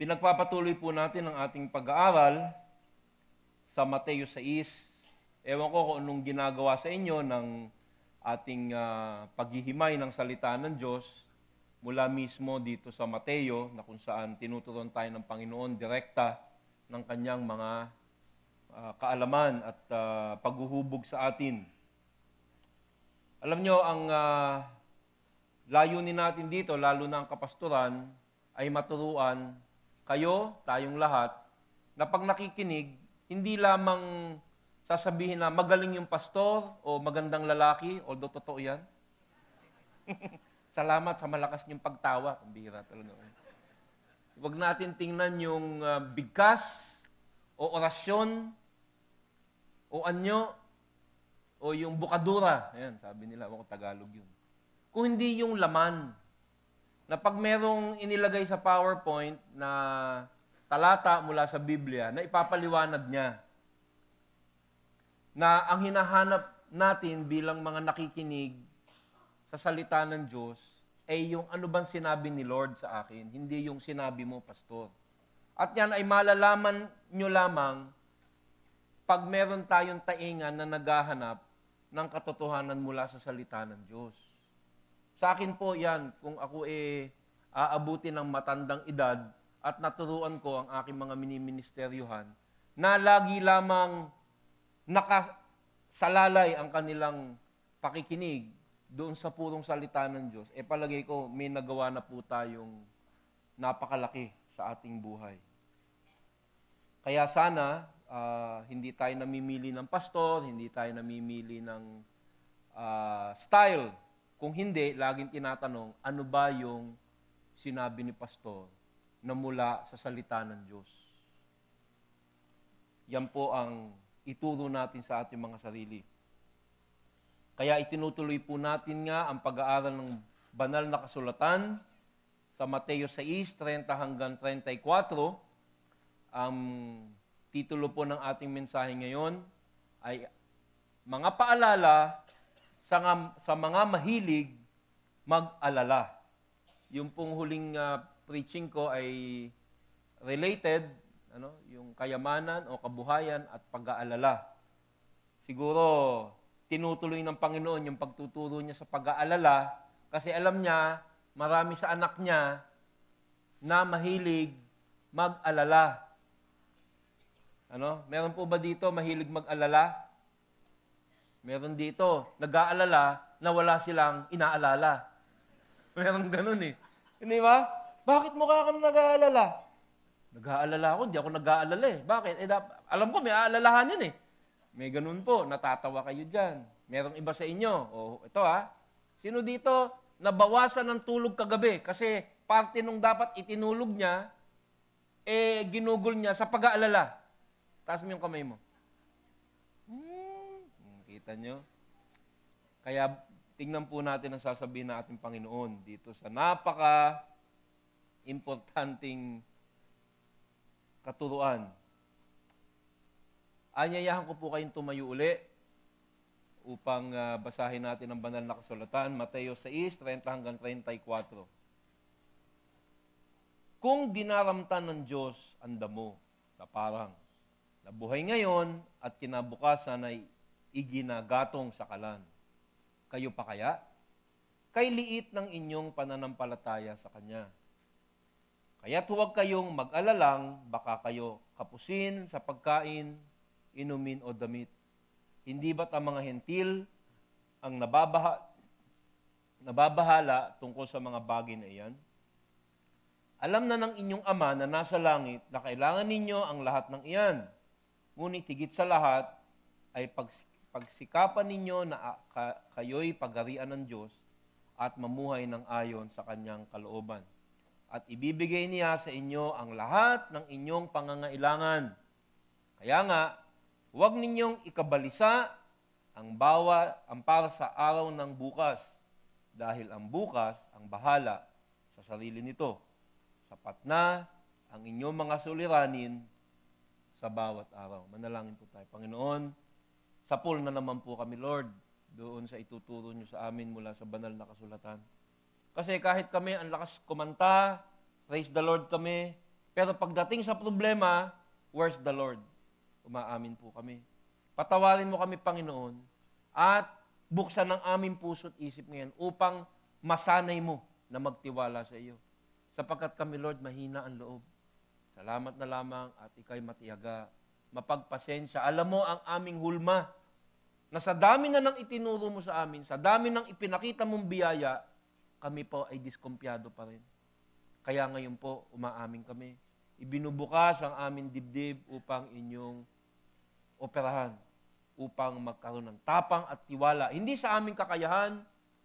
Pinagpapatuloy po natin ang ating pag-aaral sa Mateo 6. Ewan ko kung anong ginagawa sa inyo ng ating paghihimay ng salita ng Diyos mula mismo dito sa Mateo na kung saan tinuturuan tayo ng Panginoon direkta ng kanyang mga kaalaman at paghuhubog sa atin. Alam nyo, ang layunin natin dito, lalo na ang kapastoran, ay maturuan kayo, tayong lahat, na pag nakikinig, hindi lamang sasabihin na magaling yung pastor o magandang lalaki, although totoo yan. Salamat sa malakas niyong pagtawa. Ang bihira talaga. Huwag natin tingnan yung bigkas o orasyon o anyo o yung bukadura. Ayan, sabi nila, ako Tagalog yun. Kung hindi yung laman, na pag merong inilagay sa PowerPoint na talata mula sa Biblia, na ipapaliwanag niya na ang hinahanap natin bilang mga nakikinig sa salita ng Diyos ay yung ano bang sinabi ni Lord sa akin, hindi yung sinabi mo, pastor. At yan ay malalaman nyo lamang pag meron tayong taingan na naghahanap ng katotohanan mula sa salita ng Diyos. Sa akin po yan, kung ako aabutin ng matandang edad at naturuan ko ang aking mga miniministeryuhan na lagi lamang nakasalalay ang kanilang pakikinig doon sa purong salita ng Diyos, palagay ko may nagawa na po tayong napakalaki sa ating buhay. Kaya sana, hindi tayo namimili ng pastor, hindi tayo namimili ng style. Kung hindi, laging tinatanong, ano ba yung sinabi ni pastor na mula sa salita ng Diyos? Yan po ang ituro natin sa ating mga sarili. Kaya itinutuloy po natin nga ang pag-aaral ng banal na kasulatan sa Mateo 6:30 hanggang 34. Ang titulo po ng ating mensahe ngayon ay mga paalala sa mga mahilig mag-alala. Yung pong huling preaching ko ay related, yung kayamanan o kabuhayan at pag-aalala. Siguro, tinutuloy ng Panginoon yung pagtuturo niya sa pag-aalala kasi alam niya, marami sa anak niya na mahilig mag-alala. Meron po ba dito mahilig mag-alala? Meron dito, nag-aalala na wala silang inaalala. Meron ganun eh. Hindi ba? Bakit mukha ka nag-aalala? Nag-aalala ako, hindi ako nag-aalala eh. Bakit? Alam ko, may aalalahan yun eh. May ganun po, natatawa kayo dyan. Merong iba sa inyo. Ito sino dito nabawasan ng tulog kagabi? Kasi parte nung dapat itinulog niya, ginugol niya sa pag-aalala. Taas mo yung kamay mo. Kita nyo? Kaya tingnan po natin ang sasabihin ng ating Panginoon dito sa napaka-importanting katuruan. Anyayahan ko po kayong tumayo uli upang basahin natin ang banal na kasulatan, Mateo 6:30 hanggang 34. Kung dinaramtan ng Diyos ang damo sa parang na buhay ngayon at kinabukasan ay iginagatong sa kalan. Kayo pa kaya? Kay liit ng inyong pananampalataya sa Kanya. Kaya't huwag kayong mag-alalang, baka kayo kapusin sa pagkain, inumin o damit. Hindi ba't ang mga hentil ang nababahala tungkol sa mga bagay na iyan? Alam na ng inyong Ama na nasa langit na kailangan ninyo ang lahat ng iyan. Ngunit higit sa lahat ay pagsikapan ninyo na kayo'y pagharian ng Diyos at mamuhay ng ayon sa Kanyang kalooban. At ibibigay niya sa inyo ang lahat ng inyong pangangailangan. Kaya nga, huwag ninyong ikabalisa ang para sa araw ng bukas, dahil ang bukas ang bahala sa sarili nito. Sapat na ang inyong mga suliranin sa bawat araw. Manalangin po tayo. Panginoon, sapul na naman po kami, Lord, doon sa ituturo nyo sa amin mula sa banal na kasulatan. Kasi kahit kami ang lakas kumanta, praise the Lord kami, Pero pagdating sa problema, where's the Lord? Umaamin po kami. Patawarin mo kami, Panginoon, at buksan ang aming puso't isip ngayon upang masanay mo na magtiwala sa iyo. Sapagkat kami, Lord, mahina ang loob. Salamat na lamang at ikay matiyaga, mapagpasensya. Alam mo ang aming hulma, na sa dami na nang itinuro mo sa amin, sa dami nang ipinakita mong biyaya, kami po ay diskumpiyado pa rin. Kaya ngayon po, umaamin kami. Ibinubukas ang aming dibdib upang inyong operahan, upang magkaroon ng tapang at tiwala. Hindi sa aming kakayahan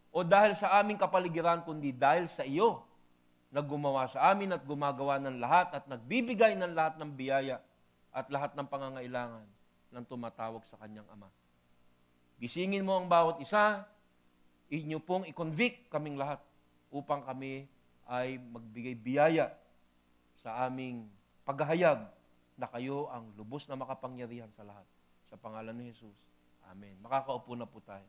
o dahil sa aming kapaligiran, kundi dahil sa iyo na gumawa sa amin at gumagawa ng lahat at nagbibigay ng lahat ng biyaya at lahat ng pangangailangan ng tumatawag sa kanyang Ama. Gisingin mo ang bawat isa, inyo pong i-convict kaming lahat upang kami ay magbigay biyaya sa aming paghahayag na kayo ang lubos na makapangyarihan sa lahat. Sa pangalan ni Jesus. Amen. Makakaupo na po tayo.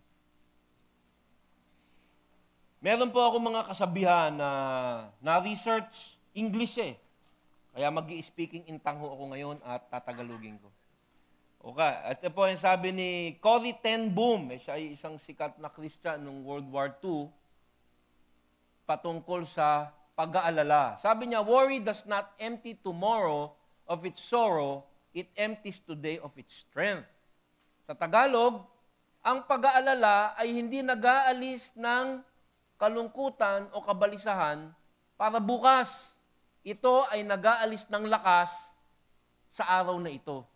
Meron po ako mga kasabihan na na-research English eh. Kaya mag-i-speaking in Tangho ako ngayon at tatagalogin ko. Okay. Ito po yung sabi ni Corrie ten Boom. Siya ay isang sikat na Christian noong World War II patungkol sa pag-aalala. Sabi niya, worry does not empty tomorrow of its sorrow, it empties today of its strength. Sa Tagalog, ang pag-aalala ay hindi nag-aalis ng kalungkutan o kabalisahan para bukas. Ito ay nag-aalis ng lakas sa araw na ito.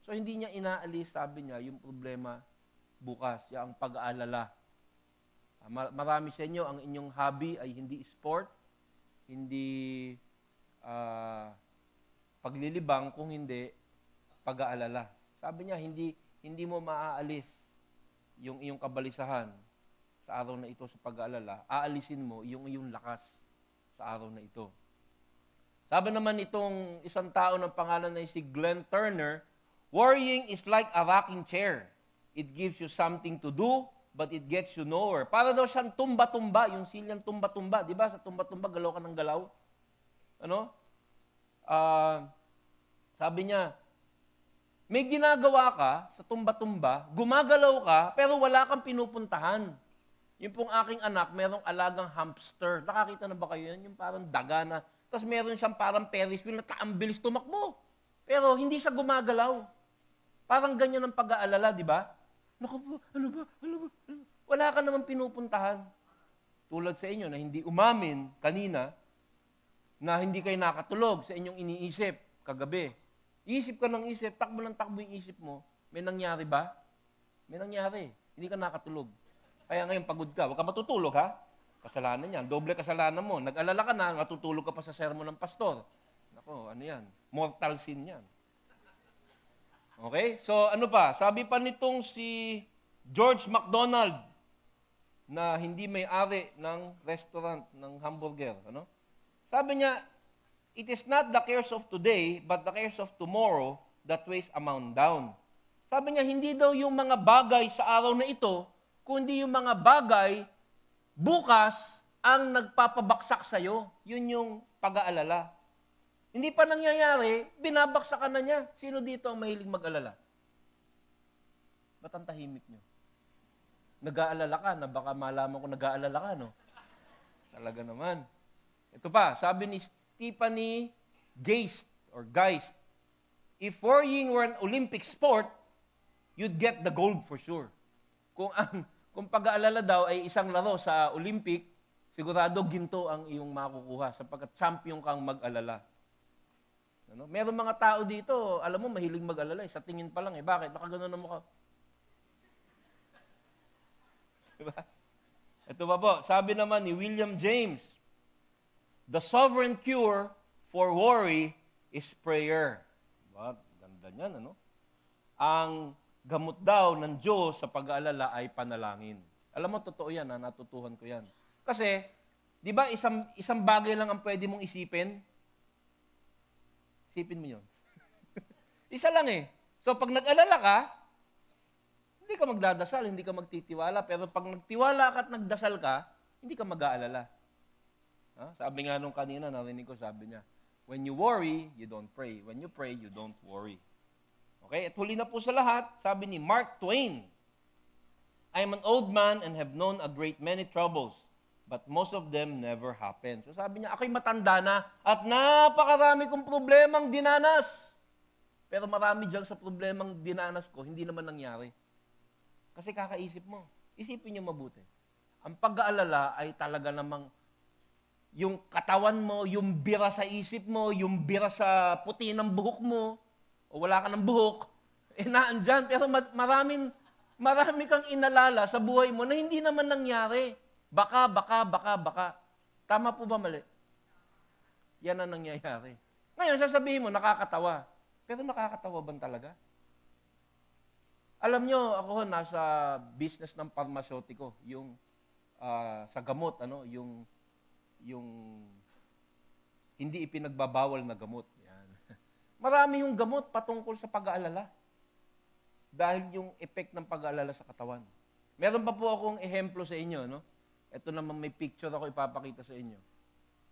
So hindi niya inaalis, sabi niya, yung problema bukas, yung pag-aalala. Marami sa inyo, ang inyong hobby ay hindi sport, hindi paglilibang, kung hindi pag-aalala. Sabi niya, hindi mo maaalis yung iyong kabalisahan sa araw na ito sa pag-aalala. Aalisin mo yung iyong lakas sa araw na ito. Sabi naman itong isang tao ng pangalan na si Glenn Turner, worrying is like a rocking chair. It gives you something to do, but it gets you nowhere. Para daw siyang tumba-tumba, yung silyang tumba-tumba. Di ba? Sa tumba-tumba, galaw ka ng galaw. Ano? Sabi niya, may ginagawa ka sa tumba-tumba, gumagalaw ka, pero wala kang pinupuntahan. Yung pong aking anak, merong alagang hamster. Nakakita na ba kayo yan? Yung parang daga na. Tapos meron siyang parang Ferris wheel na ang bilis tumakbo. Pero hindi siya gumagalaw. Parang ganyan ang pag-aalala, di ba? Naku po, ano ba? Wala ka naman pinupuntahan. Tulad sa inyo na hindi umamin kanina na hindi kayo nakatulog sa inyong iniisip kagabi. Isip ka ng isip, takbo ng takbo yung isip mo. May nangyari ba? May nangyari. Hindi ka nakatulog. Kaya ngayon pagod ka. Huwag ka matutulog ha? Kasalanan yan. Doble kasalanan mo. Nag-alala ka na, matutulog ka pa sa sermon ng pastor. Nako, ano yan? Mortal sin yan. Okay? So, ano pa? Sabi pa nitong si George McDonald na hindi may-ari ng restaurant ng hamburger. Ano? Sabi niya, it is not the cares of today, but the cares of tomorrow that weighs a man down. Sabi niya, hindi daw yung mga bagay sa araw na ito, kundi yung mga bagay bukas ang nagpapabaksak sa'yo. Yun yung pag-aalala. Hindi pa nangyayari, binabaksakan na niya. Sino dito ang mahilig mag-alala? Ba't ang tahimik niyo? Nag-aalala ka na baka malaman ko nag-aalala ka, no? Talaga naman. Ito pa, sabi ni Stephanie Geist, if worrying were an Olympic sport, you'd get the gold for sure. Kung pag-aalala daw ay isang laro sa Olympic, sigurado ginto ang iyong makukuha sapagkat champion kang mag-alala. Ano? Meron mga tao dito, alam mo, mahilig mag-alala. Sa tingin pa lang eh. Bakit? Nakagano na mukha. Diba? Ito pa po, sabi naman ni William James, the sovereign cure for worry is prayer. Diba? Ganda niyan, ano? Ang gamot daw ng Diyos sa pag-aalala ay panalangin. Alam mo, totoo yan, natutuhan ko yan. Kasi, di ba, isang bagay lang ang pwede mong isipin? Isipin mo yun. Isa lang eh. So, pag nag-alala ka, hindi ka magdadasal, hindi ka magtitiwala. Pero pag nagtiwala ka at nagdasal ka, hindi ka mag-aalala. Sabi nga nung kanina, narinig ko, sabi niya, When you worry, you don't pray. When you pray, you don't worry. Okay? At huli na po sa lahat, sabi ni Mark Twain, I am an old man and have known a great many troubles, but most of them never happened. So sabi niya, ako'y matanda na at napakarami kong problemang dinanas. Pero marami dyan sa problemang dinanas ko, hindi naman nangyari. Kasi kakaisip mo. Isipin niyo mabuti. Ang pag-aalala ay talaga namang yung katawan mo, yung bira sa isip mo, yung bira sa puti ng buhok mo, o wala ka ng buhok, naandyan. Pero marami kang inalala sa buhay mo na hindi naman nangyari. Baka. Tama po ba mali? Yan ang nangyayari. Ngayon, sasabihin mo, nakakatawa. Pero nakakatawa ba talaga? Alam nyo, ako nasa business ng parmaceutico, yung sa gamot, yung hindi ipinagbabawal na gamot. Yan. Marami yung gamot patungkol sa pag-aalala. Dahil yung effect ng pag-aalala sa katawan. Meron pa po akong ehemplo sa inyo, no? Ito naman may picture ako ipapakita sa inyo.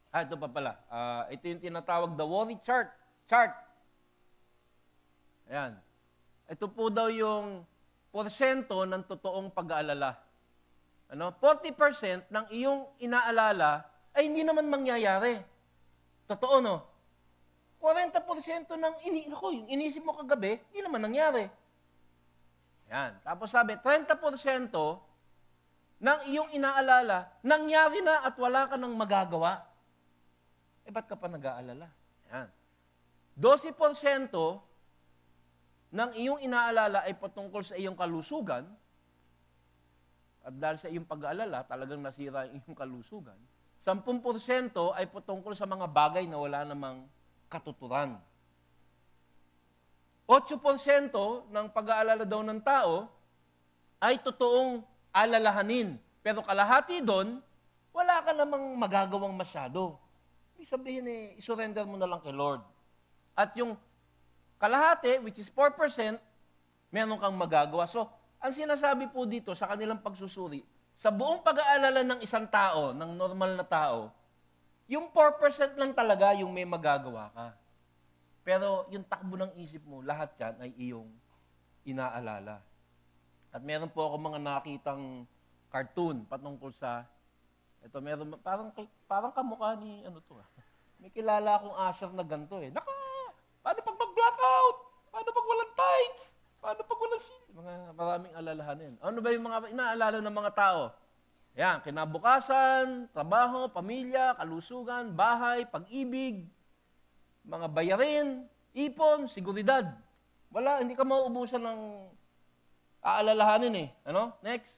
Ito pa pala. Ito yung tinatawag the worry chart. Ayan. Ito po daw yung porsyento ng totoong pag-aalala. 40% ng iyong inaalala ay hindi naman mangyayari. Totoo, no? 40% ng yung inisip mo kagabi, hindi naman nangyari. Yan. Tapos sabi, 30% ng iyong inaalala, nangyari na at wala ka nang magagawa. Ba't ka pa nag-aalala? Yan. 12% ng iyong inaalala ay patungkol sa iyong kalusugan, at dahil sa iyong pag-aalala, talagang nasira ang iyong kalusugan. 10% ay patungkol sa mga bagay na wala namang katuturan. 8% ng pag-aalala daw ng tao ay totoong alalahanin. Pero kalahati doon, wala ka namang magagawang masyado. Ibig sabihin isurrender mo na lang kay Lord. At yung kalahati, which is 4%, meron kang magagawa. So, ang sinasabi po dito sa kanilang pagsusuri, sa buong pag-aalala ng isang tao, ng normal na tao, yung 4% lang talaga yung may magagawa ka. Pero yung takbo ng isip mo, lahat yan ay iyong inaalala. At meron po ako mga nakitang cartoon patungkol sa, ito meron, parang kamukha ni, may kilala akong asher na ganito paano pag mag-blackout? Paano pag walang tights? Paano pag walang maraming alalahanin. Ano ba yung mga inaalala ng mga tao? Yan, kinabukasan, trabaho, pamilya, kalusugan, bahay, pag-ibig, mga bayarin, ipon, seguridad. Wala, hindi ka mauubusan ng aalalahanin Next.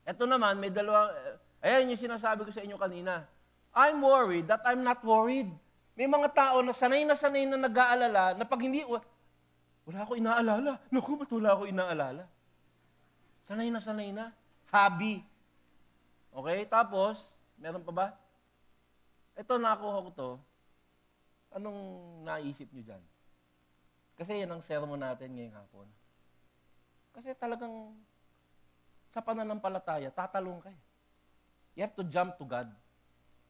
Ito naman, may dalawang, ayan yung sinasabi ko sa inyo kanina. I'm worried that I'm not worried. May mga tao na sanay na nag-aalala na pag hindi, wala ako inaalala. Naku, ba't wala ako inaalala? Sanay na. Hobby. Okay, tapos, meron pa ba? Ito, nakuha ko to. Anong naisip nyo dyan? Kasi yan ang sermon natin ngayong hapon. Kasi talagang sa pananampalataya, tatalong ka. You have to jump to God.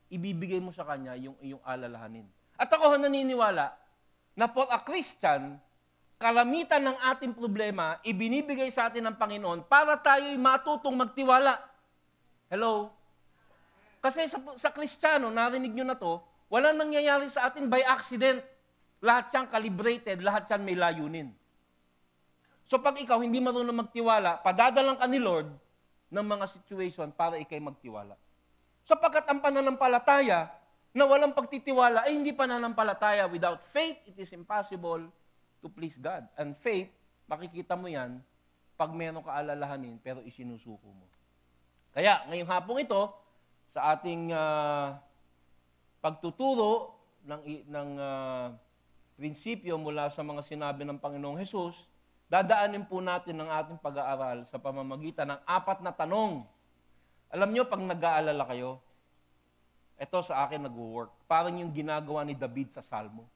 Ibibigay mo sa Kanya yung iyong alalahanin. At ako naniniwala na for a Christian, kalamitan ng ating problema, ibinibigay sa atin ng Panginoon para tayo'y matutong magtiwala. Hello? Kasi sa Kristiyano, narinig nyo na to, walang nangyayari sa atin by accident. Lahat yan calibrated, lahat yan may layunin. So pag ikaw hindi marunong magtiwala, padadalang ka ni Lord ng mga situation para ikay magtiwala. Sapagkat ang pananampalataya na walang pagtitiwala ay hindi pananampalataya. Without faith, it is impossible to please God. And faith, makikita mo yan pag meron ka alalahanin pero isinusuko mo. Kaya ngayong hapong ito, sa ating pagtuturo ng prinsipyo mula sa mga sinabi ng Panginoong Hesus, dadaanin po natin ang ating pag-aaral sa pamamagitan ng 4 na tanong. Alam nyo, pag nag-aalala kayo, ito sa akin nag-work. Parang yung ginagawa ni David sa Salmo.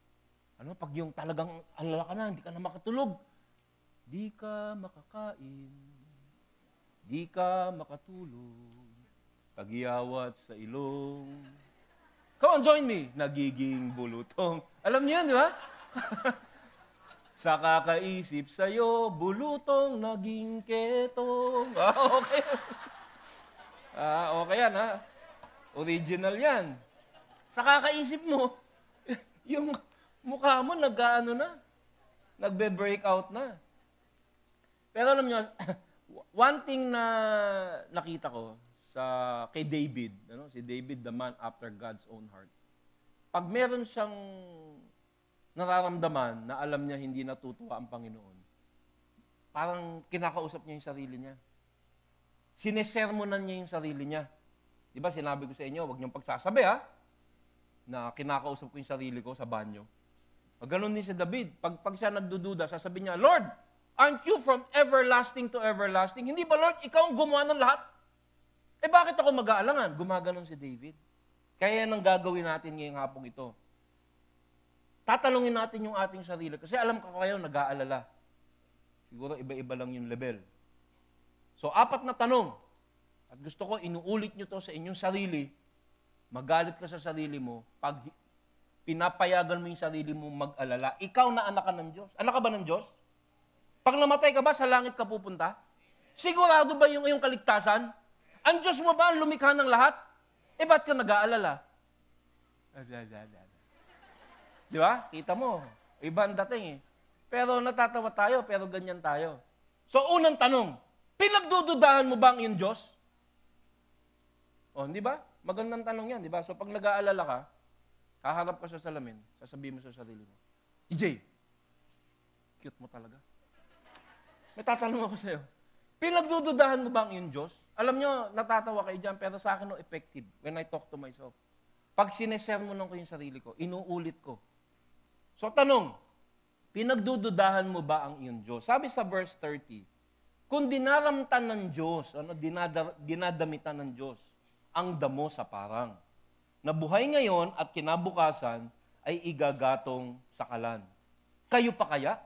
Pag yung talagang alala ka na, hindi ka na makatulog. Di ka makakain, di ka makatulog, pag-iawat sa ilong, Come on, join me. Nagiging bulutong. Alam niyo yun, di ba? Sa kakaisip sa'yo, bulutong naging ketong. Okay. Okay yan, ha? Original yan. Sa kakaisip mo, yung mukha mo nag-ano na, nagbe-breakout na. Pero alam niyo, one thing na nakita ko kay David, si David, the man after God's own heart. Pag meron siyang nararamdaman na alam niya hindi natutuwa ang Panginoon, parang kinakausap niya yung sarili niya. Sinesermonan niya yung sarili niya. Di ba, sinabi ko sa inyo, huwag niyong pagsasabi, na kinakausap ko yung sarili ko sa banyo. Ganon din si David. Pag siya nagdududa, sasabihin niya, Lord, aren't you from everlasting to everlasting? Hindi ba, Lord, ikaw ang gumawa ng lahat? Bakit ako mag-aalangan? Gumaganon si David. Kaya yan ang gagawin natin ngayong hapong ito. Tatanungin natin yung ating sarili. Kasi alam ko kayo, nag-aalala. Siguro iba-iba lang yung level. So, 4 na tanong. At gusto ko, inuulit nyo to sa inyong sarili. Magalit ka sa sarili mo pag pinapayagan mo yung sarili mo mag-alala. Ikaw na anak ka ng Diyos. Anak ka ba ng Diyos? Pag namatay ka ba, sa langit ka pupunta? Sigurado ba yung iyong kaligtasan? Ang Diyos mo ba ang lumikha ng lahat? Ba't ka nag-aalala? Di ba? Kita mo. Iba ang dating Pero natatawa tayo, pero ganyan tayo. So, unang tanong, pinagdududahan mo ba ang iyong Diyos? Hindi ba? Magandang tanong yan, di ba? So, pag nag-aalala ka, haharap ka sa salamin, sasabihin mo sa sarili mo, EJ, cute mo talaga. May tatanong ako sa'yo, pinagdududahan mo ba ang iyong Diyos? Alam nyo, natatawa kayo dyan, pero sa akin effective when I talk to myself. Pag sinesermonan ko yung sarili ko, inuulit ko. So, tanong, pinagdududahan mo ba ang iyong Diyos? Sabi sa verse 30, kung dinaramtan ng Diyos, dinadamitan ng Diyos, ang damo sa parang, na buhay ngayon at kinabukasan ay igagatong sa kalan. Kayo pa kaya?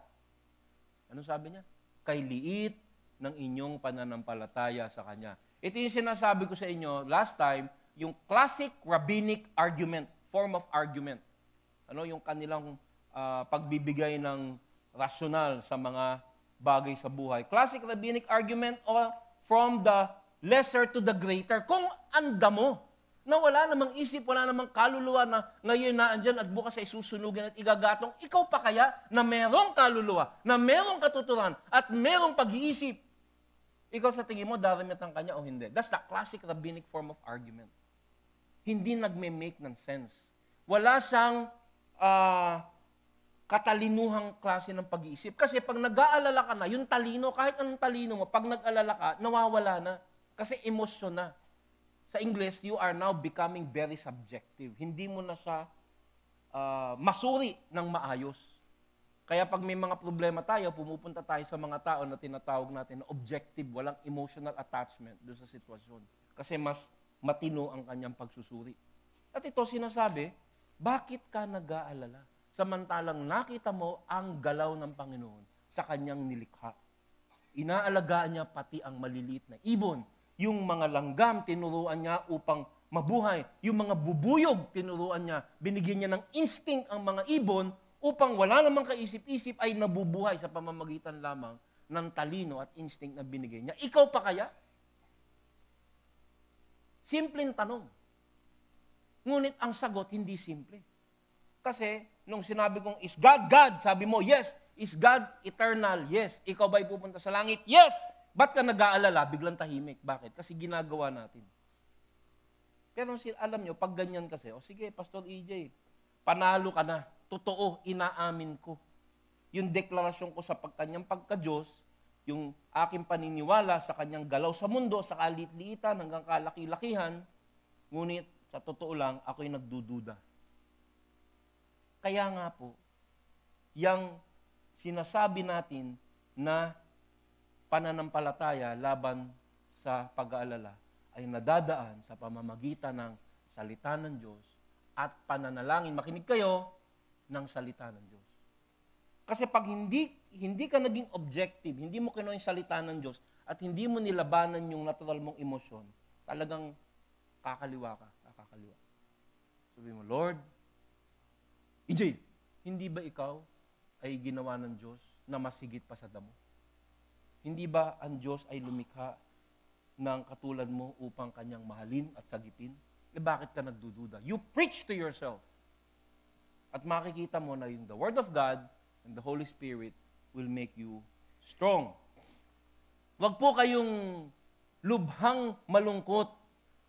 Ano sabi niya? Kay liit ng inyong pananampalataya sa Kanya. Ito yung sinasabi ko sa inyo last time, yung classic rabbinic argument, form of argument. Yung kanilang pagbibigay ng rasyonal sa mga bagay sa buhay. Classic rabbinic argument or from the lesser to the greater. Kung anda mo, na wala namang isip, wala namang kaluluwa na ngayon na andyan at bukas ay susunugin at igagatong, ikaw pa kaya na merong kaluluwa, na merong katuturan, at merong pag-iisip, ikaw sa tingin mo, daramitan kanya o hindi? That's the classic rabbinic form of argument. Hindi nagme-make ng sense. Wala siyang katalinuhang klase ng pag-iisip. Kasi pag nag-aalala ka na, yung talino, kahit anong talino mo, pag nag-alala ka, nawawala na. Kasi emosyon na. Sa English, you are now becoming very subjective. Hindi mo na siya masuri ng maayos. Kaya pag may mga problema tayo, pumupunta tayo sa mga tao na tinatawag natin na objective, walang emotional attachment doon sa sitwasyon. Kasi mas matino ang kanyang pagsusuri. At ito sinasabi, bakit ka nag-aalala? Samantalang nakita mo ang galaw ng Panginoon sa kanyang nilikha. Inaalagaan niya pati ang maliliit na ibon. Yung mga langgam, tinuruan niya upang mabuhay. Yung mga bubuyog, tinuruan niya. Binigyan niya ng instinct ang mga ibon upang wala namang kaisip-isip ay nabubuhay sa pamamagitan lamang ng talino at instinct na binigay niya. Ikaw pa kaya? Simpleng tanong. Ngunit ang sagot, hindi simple. Kasi, nung sinabi kong, is God God? Sabi mo, yes. Is God eternal? Yes. Ikaw ba'y pupunta sa langit? Yes. Ba't ka nag-aalala? Biglang tahimik. Bakit? Kasi ginagawa natin. Pero alam nyo, pag ganyan kasi, sige, Pastor EJ, panalo ka na. Totoo, inaamin ko. Yung deklarasyon ko sa kanyang pagka-Diyos, yung aking paniniwala sa kanyang galaw sa mundo, sa kalit-liitan hanggang kalaki-lakihan, ngunit sa totoo lang, ako'y nagdududa. Kaya nga po, yung sinasabi natin na pananampalataya laban sa pag-aalala ay nadadaan sa pamamagitan ng salita ng Diyos at pananalangin. Makinig kayo ng salita ng Diyos. Kasi pag hindi ka naging objective, hindi mo kinuha yung salita ng Diyos at hindi mo nilabanan yung natural mong emosyon, talagang kakaliwa ka, kakakaliwa. Sabi mo, Lord, EJ, hindi ba ikaw ay ginawa ng Diyos na masigit pa sa damo? Hindi ba ang Diyos ay lumikha ng katulad mo upang kanyang mahalin at sagipin? Bakit ka nagdududa? You preach to yourself. At makikita mo na yung the Word of God and the Holy Spirit will make you strong. Huwag po kayong lubhang malungkot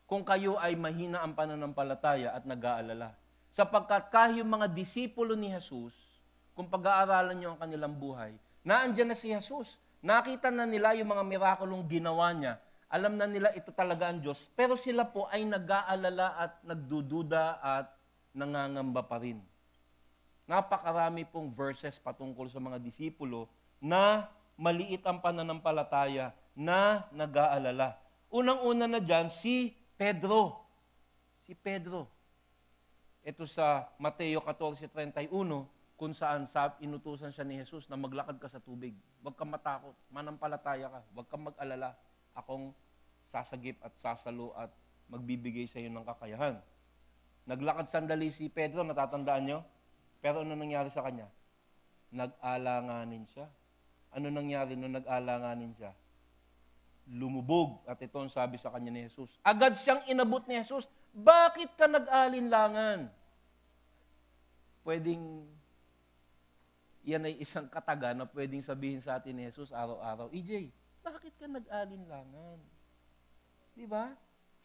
kung kayo ay mahina ang pananampalataya at nag-aalala. Sapagkat kahit yung mga disipulo ni Jesus, kung pag-aaralan nyo ang kanilang buhay, naandyan na si Jesus. Nakita na nila yung mga mirakulong ginawa niya. Alam na nila ito talaga ang Diyos. Pero sila po ay nag-aalala at nagdududa at nangangamba pa rin. Napakarami pong verses patungkol sa mga disipulo na maliit ang pananampalataya na nag-aalala. Unang-una na dyan, si Pedro. Si Pedro. Ito sa Mateo 14:31, kung saan inutusan siya ni Jesus na maglakad ka sa tubig. Huwag kang matakot, manampalataya ka, huwag kang mag-alala. Akong sasagip at sasalo at magbibigay sa iyo ng kakayahan. Naglakad sandali si Pedro, natatandaan nyo? Pero ano nangyari sa kanya? Nag-alanganin siya. Ano nangyari nung nag-alanganin siya? Lumubog. At ito ang sabi sa kanya ni Jesus. Agad siyang inabot ni Jesus. Bakit ka nag-alinlangan? Pwedeng, yan ay isang kataga na pwedeng sabihin sa atin ni Jesus araw-araw, EJ, bakit ka nag-alinlangan? Di ba?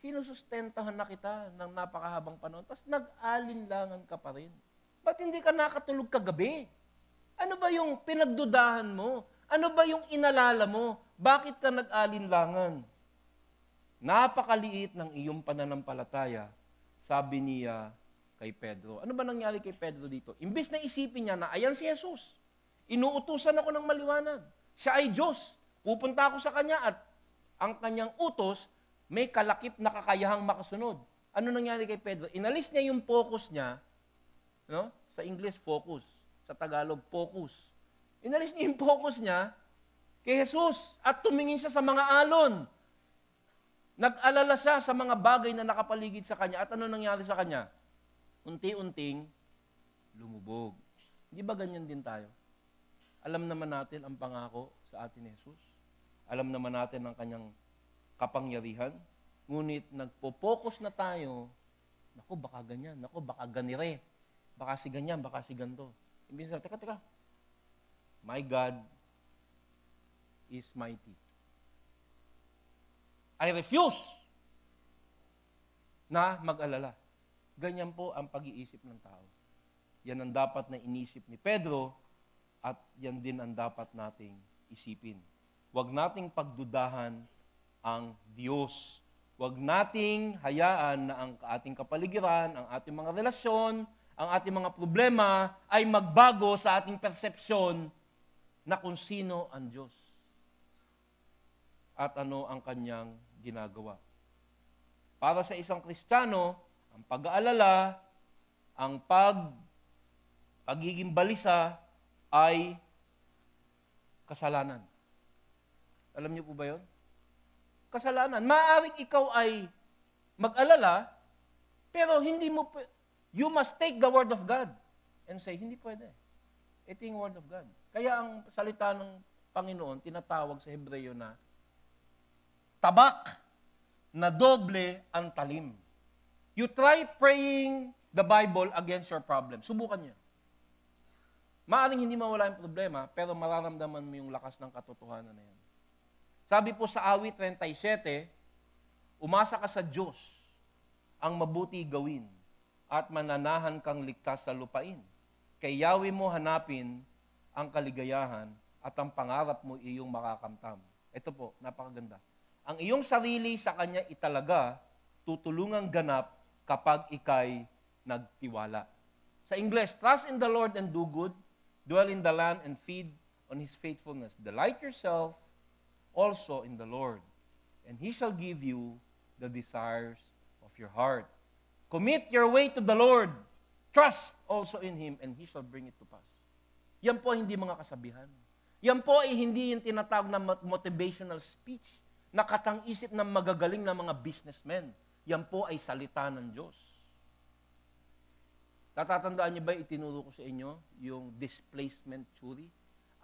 Sinusustentahan na kita ng napakahabang panahon, tapos nag-alinlangan ka pa rin. Ba't hindi ka nakatulog kagabi? Ano ba yung pinagdudahan mo? Ano ba yung inalala mo? Bakit ka nag-alinlangan? Napakaliit ng iyong pananampalataya, sabi niya kay Pedro. Ano ba nangyari kay Pedro dito? Imbis na isipin niya na ayan si Jesus, inuutusan ako ng maliwanag. Siya ay Diyos. Pupunta ako sa Kanya at ang Kanyang utos may kalakip na kakayahang makasunod. Ano nangyari kay Pedro? Inalis niya yung focus niya, no? Sa English, focus. Sa Tagalog, focus. Inalis niya yung focus niya kay Jesus at tumingin siya sa mga alon. Nag-alala siya sa mga bagay na nakapaligid sa kanya. At ano nangyari sa kanya? Unti-unting lumubog. Hindi ba ganyan din tayo? Alam naman natin ang pangako sa atin ni Jesus. Alam naman natin ang kanyang kapangyarihan. Ngunit nagpo-focus na tayo, naku, baka ganyan, naku, baka ganire, baka si ganyan, baka si ganito. Imbis na, teka, my God is mighty. I refuse na mag-alala. Ganyan po ang pag-iisip ng tao. Yan ang dapat na inisip ni Pedro at yan din ang dapat nating isipin. Huwag nating pagdudahan ang Diyos. Huwag nating hayaan na ang ating kapaligiran, ang ating mga relasyon, ang ating mga problema ay magbago sa ating persepsyon na kung sino ang Diyos at ano ang kanyang ginagawa. Para sa isang Kristiyano, ang pag-aalala, ang pagiging balisa ay kasalanan. Alam niyo po ba yun? Kasalanan. Maaaring ikaw ay mag-alala, pero hindi mo, you must take the Word of God and say, hindi pwede. Ito yung Word of God. Kaya ang salita ng Panginoon, tinatawag sa Hebreo na tabak na doble ang talim. You try praying the Bible against your problem. Subukan niyo. Maaaring hindi mawala yung problema, pero mararamdaman mo yung lakas ng katotohanan na yan. Sabi po sa awit 37, umasa ka sa Diyos ang mabuti gawin at mananahan kang ligtas sa lupain. Kay Yahweh mo hanapin ang kaligayahan at ang pangarap mo iyong makakamtam. Ito po, napakaganda. Ang iyong sarili sa Kanya italaga, tutulungang ganap kapag ikay nagtiwala. Sa English, trust in the Lord and do good, dwell in the land and feed on His faithfulness. Delight yourself also in the Lord, and He shall give you the desires of your heart. Commit your way to the Lord. Trust also in Him, and He shall bring it to pass. Yan po hindi mga kasabihan. Yan po ay hindi yung tinatawag na motivational speech na katang-isip ng magagaling na mga businessmen. Yan po ay salita ng Diyos. Tatatandaan niyo ba itinuro ko sa inyo yung displacement theory?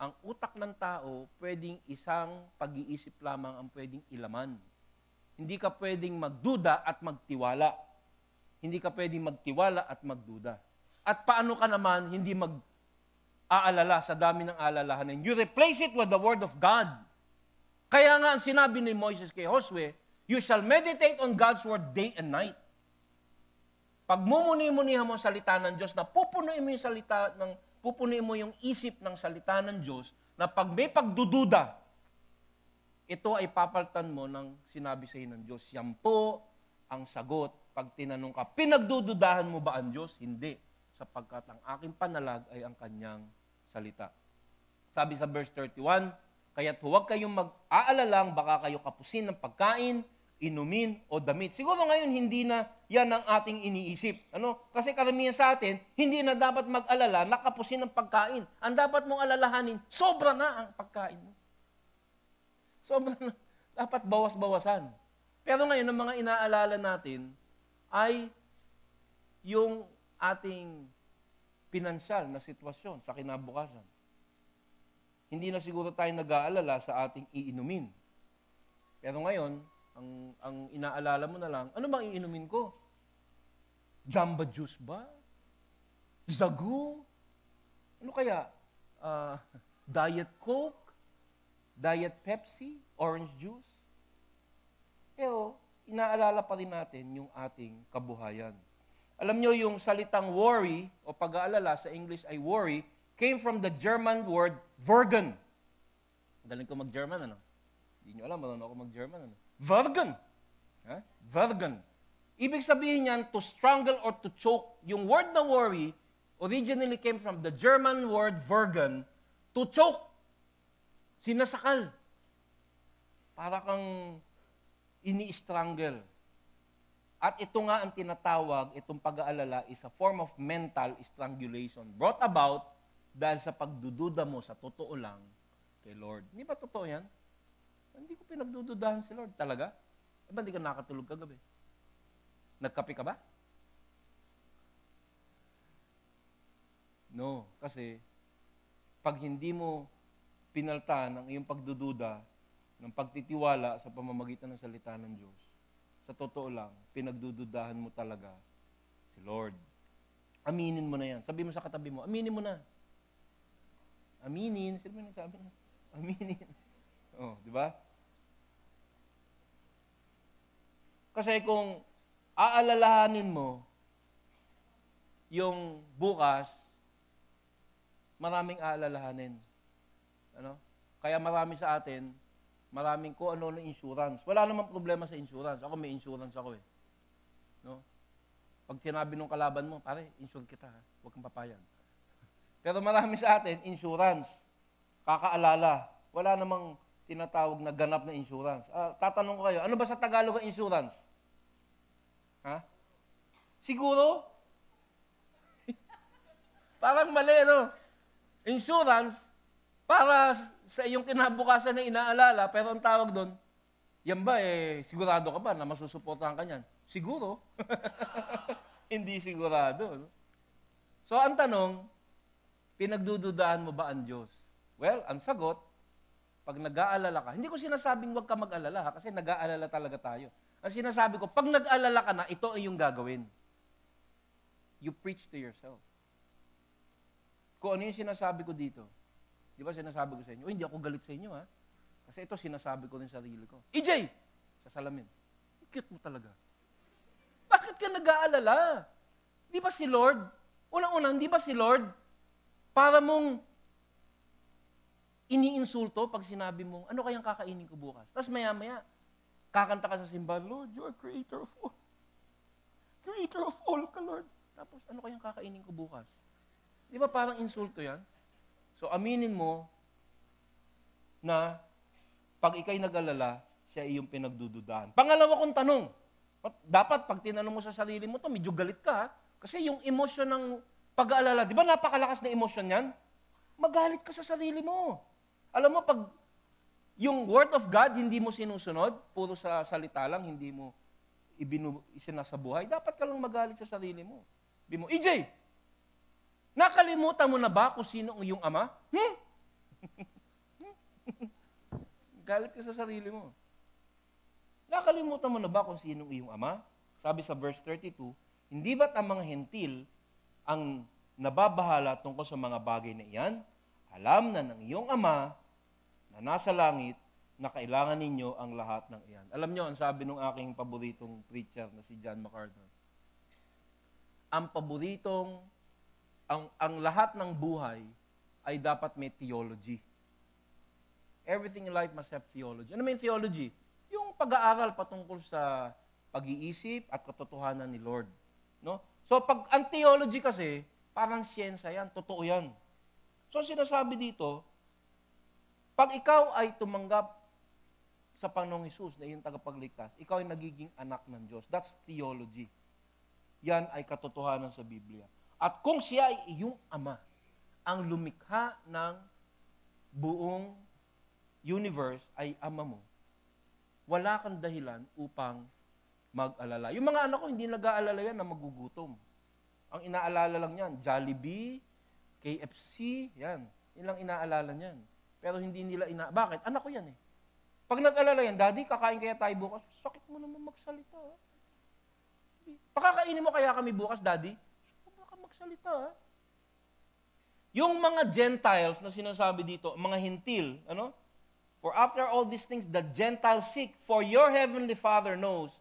Ang utak ng tao, pwedeng isang pag-iisip lamang ang pwedeng ilaman. Hindi ka pwedeng magduda at magtiwala. Hindi ka pwedeng magtiwala at magduda. At paano ka naman hindi mag-aalala sa dami ng alalahanin? You replace it with the Word of God. Kaya nga ang sinabi ni Moises kay Josue, you shall meditate on God's Word day and night. Pag mumuni-munihan mo ang salita ng Diyos, na pupunuin mo yung pupunuin mo yung isip ng salita ng Diyos, na pag may pagdududa, ito ay papaltan mo ng sinabi sa iyo ng Diyos. Yan po ang sagot pag tinanong ka, pinagdududahan mo ba ang Diyos? Hindi, sapagkat ang aking panalag ay ang kanyang salita. Sabi sa verse 31, kaya't huwag kayong mag-aalalang baka kayo kapusin ng pagkain, inumin o damit. Siguro ngayon hindi na yan ang ating iniisip. Kasi karamihan sa atin, hindi na dapat mag-alala na kapusin ng pagkain. Ang dapat mong alalahanin, sobra na ang pagkain mo. Sobra na. Dapat bawas-bawasan. Pero ngayon, ang mga inaalala natin ay yung ating pinansyal na sitwasyon sa kinabukasan. Hindi na siguro tayo nag-aalala sa ating iinumin. Pero ngayon, ang inaalala mo na lang, ano bang iinumin ko? Jamba juice ba? Zagu? Ano kaya? Diet Coke? Diet Pepsi? Orange juice? Pero, inaalala pa rin natin yung ating kabuhayan. Alam nyo, yung salitang worry o pag-aalala sa English ay worry came from the German word Vergen. Galing ko mag-German, ano? Hindi nyo alam, marunong ako mag-German, ano? Vergen. Vergen. Ibig sabihin niyan, to strangle or to choke. Yung word na worry originally came from the German word Vergen, to choke. Sinasakal. Para kang ini-strangle. At ito nga ang tinatawag, itong pag-aalala is a form of mental strangulation brought about dahil sa pagdududa mo sa totoo lang kay Lord. Hindi ba totoo yan? Hindi ko pinagdududahan si Lord. Talaga? E ba hindi ka nakatulog kagabi? Nagkape ka ba? No. Kasi, pag hindi mo pinaltan ang iyong pagdududa ng pagtitiwala sa pamamagitan ng salita ng Diyos, sa totoo lang, pinagdududahan mo talaga si Lord. Aminin mo na yan. Sabi mo sa katabi mo, aminin mo na. Aminin. Sino mo nagsabi na? Aminin. Di ba? Kasi kung aalalahanin mo yung bukas, maraming aalalahanin. Kaya marami sa atin, maraming ko ano ng insurance. Wala namang problema sa insurance. Ako may insurance ako eh. Pag sinabi nung kalaban mo, pare, insure kita ha. Huwag kang papayag. Pero marami sa atin, insurance. Kakaalala. Wala namang tinatawag na ganap na insurance. Tatanong ko kayo, ano ba sa Tagalog ang insurance? Ha? Siguro? Parang mali, no? Insurance, para sa iyong kinabukasan na inaalala, pero ang tawag doon, yan ba, sigurado ka ba na masusuportahan ka niyan? Siguro. Hindi sigurado. No? So, ang tanong, pinagdududahan mo ba ang Diyos? Well, ang sagot, pag nag-aalala ka, hindi ko sinasabing huwag ka mag-alala, ha, kasi nag-aalala talaga tayo. Ang sinasabi ko, pag nag-alala ka na, ito ay yung gagawin. You preach to yourself. Kung ano yung sinasabi ko dito, di ba sinasabi ko sa inyo, hindi ako galit sa inyo, ha? Kasi ito sinasabi ko rin sa sarili ko. EJ! Sa salamin. Cute mo talaga. Bakit ka nag-aalala? Di ba si Lord? Unang-unang, di ba si Lord? Para mong iniinsulto pag sinabi mong, ano kayang kakainin ko bukas? Tapos maya-maya, kakanta ka sa simbahan, Lord, you are creator of all. Creator of all ka, Lord. Tapos, ano kayang kakainin ko bukas? Di ba parang insulto yan? So, aminin mo na pag ikay nag-alala, siya iyong pinagdududahan. Pangalawa kong tanong, dapat pag tinanong mo sa sarili mo to, medyo galit ka, kasi yung emosyon ng pag-aalala, di ba napakalakas na emosyon yan? Magalit ka sa sarili mo. Alam mo, pag yung word of God, hindi mo sinusunod, puro sa salita lang, hindi mo isinasabuhay, dapat ka lang magalit sa sarili mo. Sabi mo, EJ, Nakalimutan mo na ba kung sino ang iyong ama? Galit ka sa sarili mo. Nakalimutan mo na ba kung sino ang iyong ama? Sabi sa verse 32, hindi ba't ang mga hentil ang nababahala tungkol sa mga bagay na iyan? Alam na ng iyong ama na nasa langit na kailangan ninyo ang lahat ng iyan. Alam nyo, ang sabi ng aking paboritong preacher na si John MacArthur, ang lahat ng buhay ay dapat may theology. Everything in life must have theology. Ano may theology? Yung pag-aaral patungkol sa pag-iisip at katotohanan ni Lord. No? So, pag ang theology kasi, parang siyensya yan, totoo yan. So, sinasabi dito, pag ikaw ay tumanggap sa Panginoong Hesus na iyong tagapagligtas, ikaw ay nagiging anak ng Diyos. That's theology. Yan ay katotohanan sa Biblia. At kung siya ay iyong ama, ang lumikha ng buong universe ay ama mo, wala kang dahilan upang mag-alala. Yung mga anak ko, hindi nag-aalala yan na magugutom. Ang inaalala lang yan, Jollibee, KFC, yan. Yan lang inaalala niyan. Pero hindi nila Bakit? Anak ko yan eh. Pag nag-alala yan, Daddy, kakain kaya tayo bukas? Sakit mo naman magsalita. Ha? Pakakainin mo kaya kami bukas, Daddy? Huwag ka magsalita. Ha? Yung mga Gentiles na sinasabi dito, mga hintil, ano? For after all these things, the Gentiles seek, for your heavenly Father knows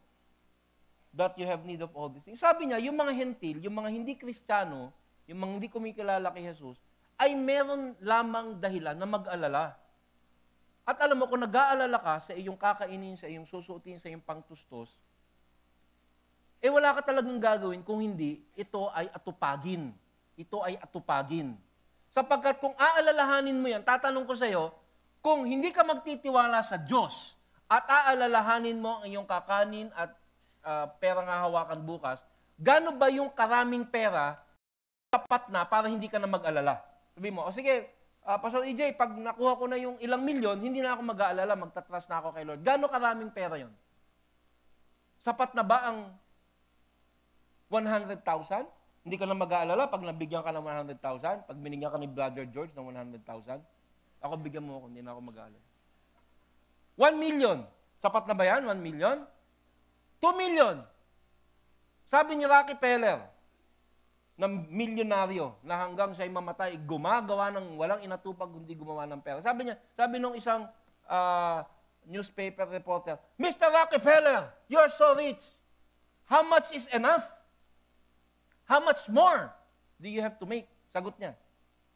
that you have need of all these things. Sabi niya, yung mga hentil, yung mga hindi Kristiyano, yung mga hindi kumikilala kay Jesus, ay meron lamang dahilan na mag-alala. At alam mo, kung nag-aalala ka sa iyong kakainin, sa iyong susuotin, sa iyong pangtustos, wala ka talagang gagawin kung hindi, ito ay atupagin. Ito ay atupagin. Sapagkat kung aalalahanin mo yan, tatanong ko sa iyo, kung hindi ka magtitiwala sa Diyos at aalalahanin mo ang iyong kakanin at pera nga hawakan bukas, gaano ba yung karaming pera sapat na para hindi ka na mag-alala? Sabi mo, sige, Pastor EJ, pag nakuha ko na yung ilang milyon, hindi na ako mag-aalala, magtatrust na ako kay Lord. Gaano karaming pera yon? Sapat na ba ang 100,000? Hindi ka na mag-aalala pag nabigyan ka ng 100,000? Pag binigyan ka ni Brother George ng 100,000? Ako bigyan mo ako, hindi na ako mag-aalala. 1 million. Sapat na ba yan? 1 million? 2 million. Sabi ni Rocky Peller, na milyonaryo, na hanggang siya'y mamatay, gumagawa ng walang inatupag kundi gumawa ng pera. Sabi nung isang newspaper reporter, Mr. Rocky Peller, you're so rich. How much is enough? How much more do you have to make? Sagot niya,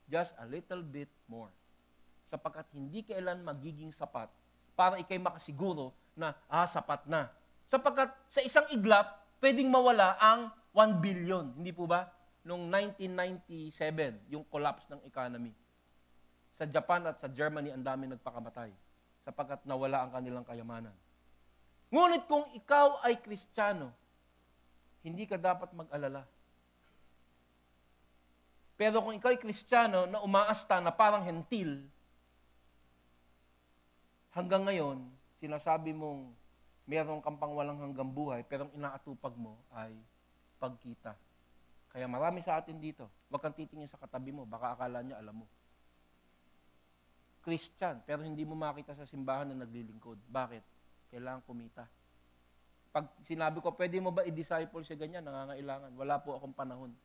just a little bit more. Sapagkat hindi kailan magiging sapat para ikay makasiguro na, sapat na. Sapagkat sa isang iglap, pwedeng mawala ang 1 billion. Hindi po ba? Noong 1997, yung collapse ng economy. Sa Japan at sa Germany, ang dami nagpakamatay. Sapagkat nawala ang kanilang kayamanan. Ngunit kung ikaw ay Kristiyano, hindi ka dapat mag-alala. Pero kung ikaw ay Kristiyano na umaasta na parang hentil, hanggang ngayon, sinasabi mong meron kang pang walang hanggang buhay, pero ang inaatupag mo ay pagkita. Kaya marami sa atin dito, huwag kang titingin sa katabi mo, baka akala niya alam mo. Christian, pero hindi mo makita sa simbahan na naglilingkod. Bakit? Kailangan kumita. Pag sinabi ko, pwede mo ba i-disciple siya ganyan? Nangangailangan. Wala po akong panahon.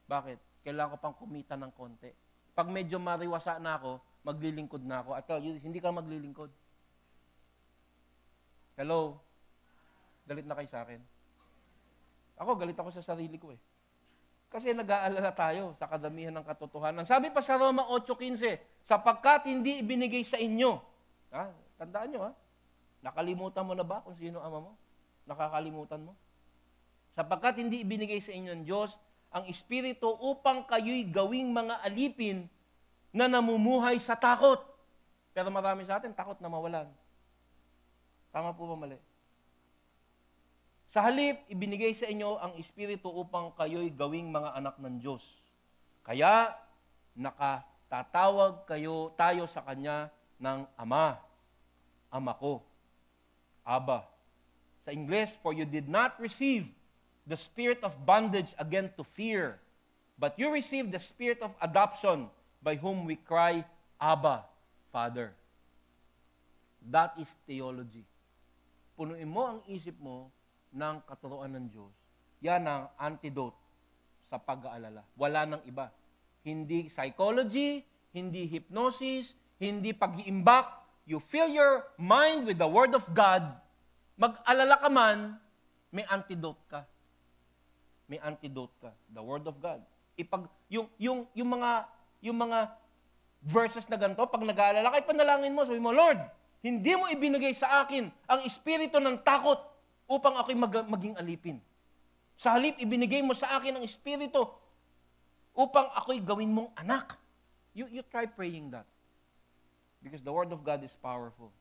Bakit? Kailangan ko pang kumita ng konti. Pag medyo mariwasa na ako, maglilingkod na ako. At hindi ka maglilingkod. Hello? Galit na kayo sa akin? Ako, galit ako sa sarili ko eh. Kasi nag-aalala tayo sa kadamihan ng katotohanan. Sabi pa sa Roma 8:15, sapagkat hindi ibinigay sa inyo. Tandaan nyo Nakalimutan mo na ba kung sino ama mo? Nakakalimutan mo? Sapagkat hindi ibinigay sa inyo ng Diyos ang Espiritu upang kayo'y gawing mga alipin na namumuhay sa takot. Pero marami sa atin, takot na mawalan. Tama po ba mali? Sa halip, ibinigay sa inyo ang Espiritu upang kayo'y gawing mga anak ng Diyos. Kaya, nakatatawag tayo sa Kanya ng Ama. Ama ko. Abba. Sa English, for you did not receive the spirit of bondage again to fear, but you received the Spirit of adoption by whom we cry, Abba, Father. That is theology. Punuin mo ang isip mo ng katuruan ng Diyos. Yan ang antidote sa pag-aalala. Wala nang iba. Hindi psychology, hindi hypnosis, hindi pag-iimbak. You fill your mind with the Word of God. Mag-alala ka man, may antidote ka. May antidote ka. The Word of God. Yung mga verses na ganito, pag nag-aalala ka, ipanalangin mo, sabi mo, Lord, hindi mo ibinigay sa akin ang espiritu ng takot upang ako'y maging alipin. Sa halip, ibinigay mo sa akin ang espiritu upang ako'y gawin mong anak. You try praying that. Because the Word of God is powerful.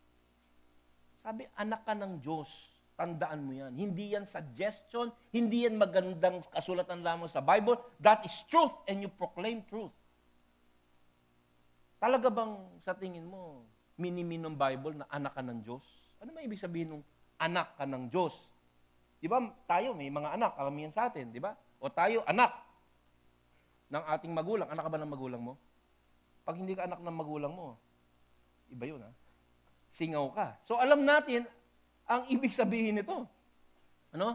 Sabi, anak ka ng Diyos. Tandaan mo yan. Hindi yan suggestion, hindi yan magandang kasulatan lamang sa Bible. That is truth and you proclaim truth. Talaga bang sa tingin mo, mini-mean ng Bible na anak ka ng Diyos? Ano may ibig sabihin ng anak ka ng Diyos? Di ba tayo, may mga anak, karamihan sa atin, di ba? O tayo, anak ng ating magulang. Anak ka ba ng magulang mo? Pag hindi ka anak ng magulang mo, iba yun, ha? Singaw ka. So alam natin ang ibig sabihin nito. Ano?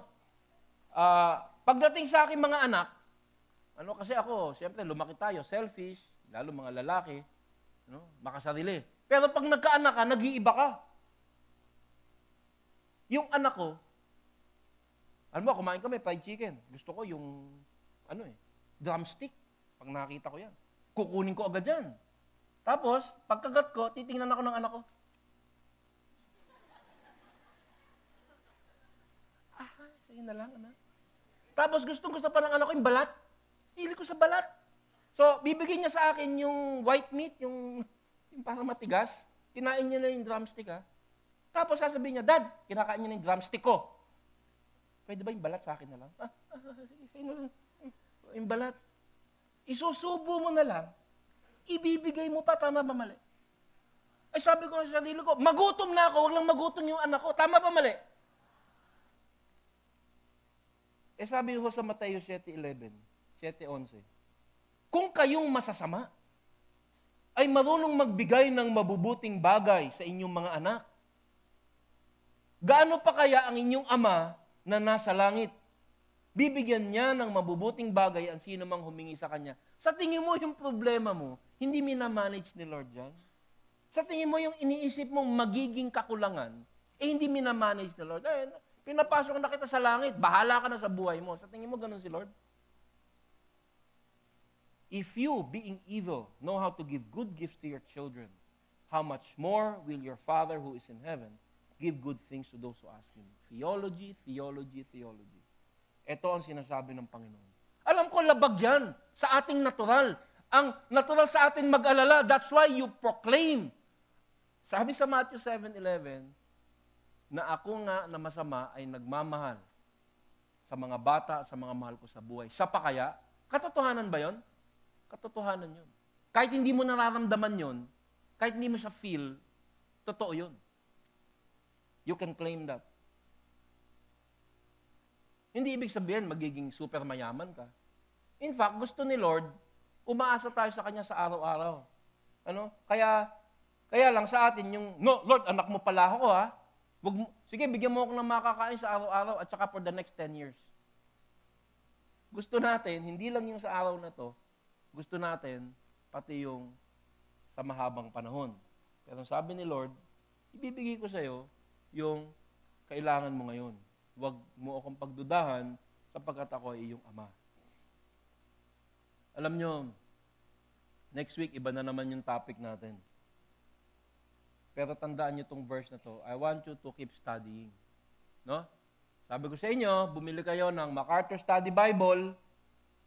Pagdating sa aking mga anak, kasi ako, siyempre, lumaki tayo, selfish, lalo mga lalaki, makasarili. Pero pag nagkaanak ka, nag-iiba ka. Yung anak ko, alam mo, kumain kami, fried chicken. Gusto ko yung, drumstick. Pag nakakita ko yan. Kukunin ko agad yan. Tapos, pagkagat ko, titingnan ako ng anak ko. Sige na lang, anak. Tapos, gustong-gusto pa ng anak ko yung balat. Hili ko sa balat. So, bibigyan niya sa akin yung white meat, yung parang matigas. Kinain niya na yung drumstick, ha? Tapos sasabihin niya, Dad, kinakain niya na yung drumstick ko. Pwede ba yung balat sa akin na lang? Sige na lang. Yung balat. Isusubo mo na lang, ibibigay mo pa, tama ba mali? Ay sabi ko sa sarili ko, magutom na ako, wag lang magutom yung anak ko. Tama ba mali? Sabi ko sa Mateo 7:11, 7:11, kung kayong masasama, ay marunong magbigay ng mabubuting bagay sa inyong mga anak, gaano pa kaya ang inyong ama na nasa langit? Bibigyan niya ng mabubuting bagay ang sino mang humingi sa kanya. Sa tingin mo yung problema mo, hindi minamanage ni Lord yan? Sa tingin mo yung iniisip mong magiging kakulangan, hindi minamanage ni Lord. Pinapasok na kita sa langit, bahala ka na sa buhay mo. Sa tingin mo ganun si Lord? If you, being evil, know how to give good gifts to your children, how much more will your Father who is in heaven give good things to those who ask Him? Theology, theology, theology. Ito ang sinasabi ng Panginoon. Alam ko, labag yan sa ating natural. Ang natural sa atin mag-alala, that's why you proclaim. Sabi sa Matthew 7:11, na ako nga na masama ay nagmamahal sa mga bata, sa mga mahal ko sa buhay. Siya pa kaya? Katotohanan ba yon? Katotohanan yun. Kahit hindi mo nararamdaman yon, kahit hindi mo siya feel, totoo yun. You can claim that. Hindi ibig sabihin magiging super mayaman ka. In fact, gusto ni Lord, umaasa tayo sa Kanya sa araw-araw. Kaya lang sa atin yung, no, Lord, anak mo pala ako, ha? Sige, bigyan mo ako ng makakain sa araw-araw at saka for the next 10 years. Gusto natin, hindi lang yung sa araw na to, gusto natin, pati yung sa mahabang panahon. Pero sabi ni Lord, ibibigay ko sa'yo yung kailangan mo ngayon. Huwag mo akong pagdudahan sapagkat ako ay iyong ama. Alam nyo, next week, iba na naman yung topic natin. Pero tandaan nyo itong verse na to. I want you to keep studying. No? Sabi ko sa inyo, bumili kayo ng MacArthur Study Bible.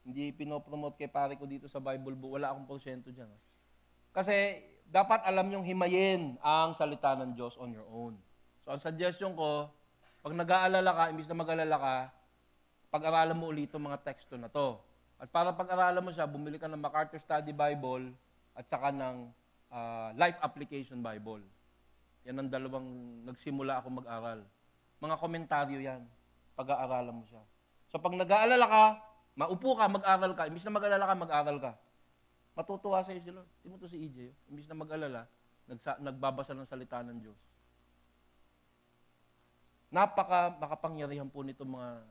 Hindi pinopromote kay pare ko dito sa Bible book. Wala akong porsyento dyan. Kasi dapat alam nyong himayin ang salita ng Diyos on your own. So ang suggestion ko, pag nag-aalala ka, imbis na mag-alala ka, pag-aralan mo ulit itong mga teksto na to. At para pag-aralan mo siya, bumili ka ng MacArthur Study Bible at saka ng Life Application Bible. Yan ang dalawang nagsimula ako mag-aral. Mga komentaryo yan. Pag-aaralan mo siya. So pag nag-aalala ka, Maupo ka, mag-aral ka. Imbis na mag-alala ka, mag-aral ka. Matutuwa sa'yo si Lord. Hindi mo to si EJ. Imbis na mag-alala, nagbabasa ng salita ng Diyos. Napaka makapangyarihan po nito mga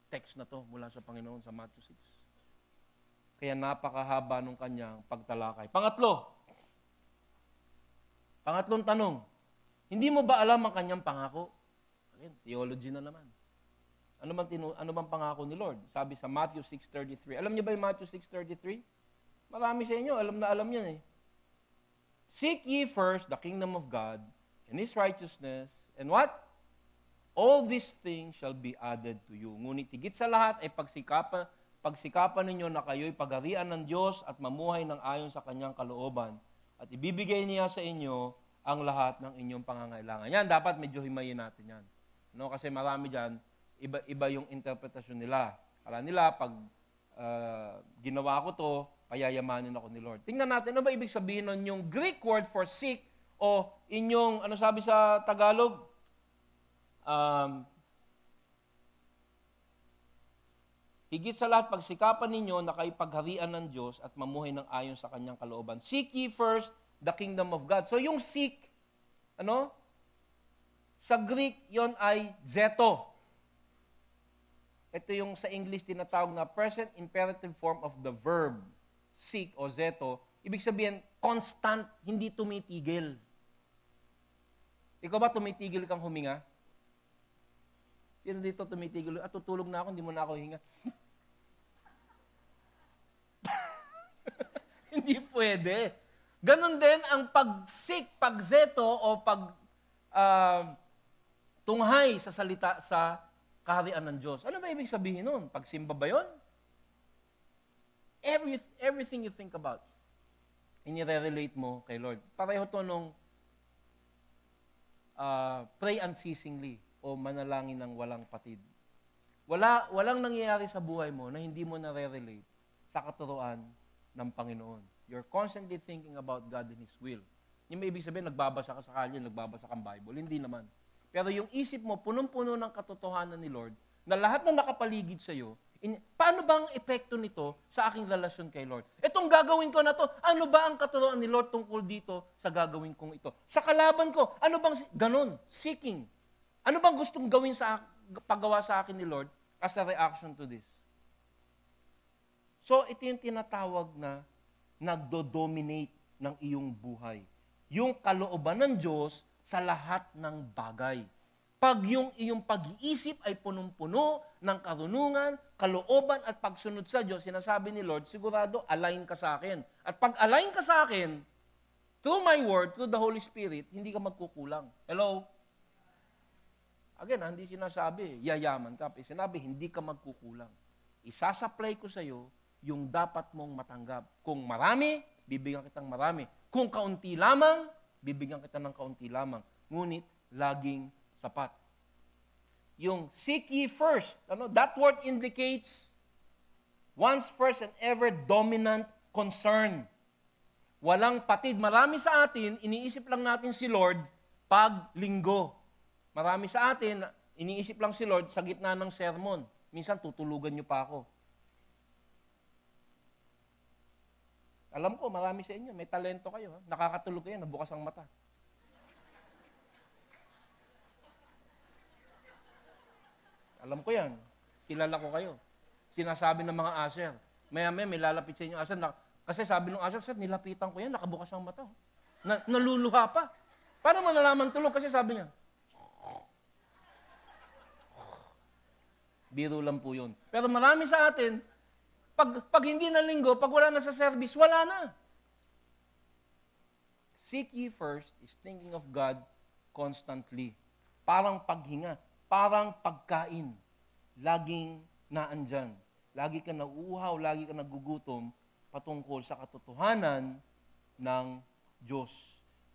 text na to mula sa Panginoon sa Matthew 6. Kaya napakahaba nung kanyang pagtalakay. Pangatlong tanong, hindi mo ba alam ang kanyang pangako? Again, theology na naman. Ano bang pangako ni Lord? Sabi sa Matthew 6:33. Alam niyo ba yung Matthew 6:33? Marami sa inyo, alam na alam yan eh. Seek ye first the kingdom of God and His righteousness, and what? All these things shall be added to you. Ngunit higit sa lahat ay pagsikapan ninyo na kayo'y pagharian ng Diyos at mamuhay ng ayon sa kanyang kalooban. At ibibigay niya sa inyo ang lahat ng inyong pangangailangan. Yan, dapat medyo himayin natin yan. No? Kasi marami dyan, iba yung interpretasyon nila. Kala nila, pag ginawa ko to, payayamanin ako ni Lord. Tingnan natin, ano ba ibig sabihin nun yung Greek word for seek o inyong, ano sabi sa Tagalog? Higit sa lahat, pagsikapan ninyo na kayo pagharian ng Diyos at mamuhay ng ayon sa kanyang kalooban. Seek ye first the kingdom of God. So yung seek, ano? Sa Greek, yon ay zeto. Ito yung sa English tinatawag na present imperative form of the verb seek o zeto. Ibig sabihin, constant, hindi tumitigil. Ikaw ba tumitigil kang huminga? Sino dito tumitigil? At tutulog na ako, hindi mo na ako hinga. Hindi pwede. Ganon din ang pag-seek, pag-zeto o tunghay sa salita sa kaharian ng Diyos. Ano ba ibig sabihin nun? Pagsimba ba yun? Everything you think about, inire-relate mo kay Lord. Pareho to nung pray unceasingly o manalangin ng walang patid. Walang nangyayari sa buhay mo na hindi mo nare-relate sa katuruan ng Panginoon. You're constantly thinking about God and His will. Yung may ibig sabihin, nagbabasa ka sa kalye, nagbabasa kang Bible. Hindi naman. Pero yung isip mo, punong-puno ng katotohanan ni Lord, na lahat ng nakapaligid sa iyo, paano ba ang epekto nito sa aking relasyon kay Lord? Itong gagawin ko na to, ano ba ang katuruan ni Lord tungkol dito sa gagawin kong ito? Sa kalaban ko, ano bang, ganon, seeking. Ano bang gustong gawin paggawa sa akin ni Lord as a reaction to this? So, ito yung tinatawag na nagdo-dominate ng iyong buhay. Yung kalooban ng Diyos sa lahat ng bagay. Pag yung iyong pag-iisip ay punong-puno ng karunungan, kalooban at pagsunod sa Diyos, sinasabi ni Lord, sigurado, align ka sa akin. At pag align ka sa akin, through my word, through the Holy Spirit, hindi ka magkukulang. Hello? Again, hindi sinasabi, yayaman ka. Sinabi, hindi ka magkukulang. Isasupply ko sa iyo yung dapat mong matanggap. Kung marami, bibigyan kitang marami. Kung kaunti lamang, bibigyan kita ng kaunti lamang. Ngunit, laging sapat. Yung seek ye first, that word indicates one's first and ever dominant concern. Walang patid. Marami sa atin, iniisip lang natin si Lord pag linggo. Marami sa atin, iniisip lang si Lord sa gitna ng sermon. Minsan, tutulugan niyo pa ako. Alam ko, marami sa inyo, may talento kayo. Nakakatulog kayo, nabukas ang mata. Alam ko yan. Kilala ko kayo. Sinasabi ng mga usher. Maya-maya, may lalapit sa inyo usher. Kasi sabi ng usher, sir, nilapitan ko yan, nakabukas ang mata. Naluluha pa. Paano mo nalaman tulog? Kasi sabi niya, biro lang po yun. Pero marami sa atin, pag hindi na linggo, pag wala na sa service, wala na. Seek ye first is thinking of God constantly. Parang paghinga, parang pagkain. Laging naandyan. Lagi ka nauuhaw, lagi ka nagugutom patungkol sa katotohanan ng Diyos.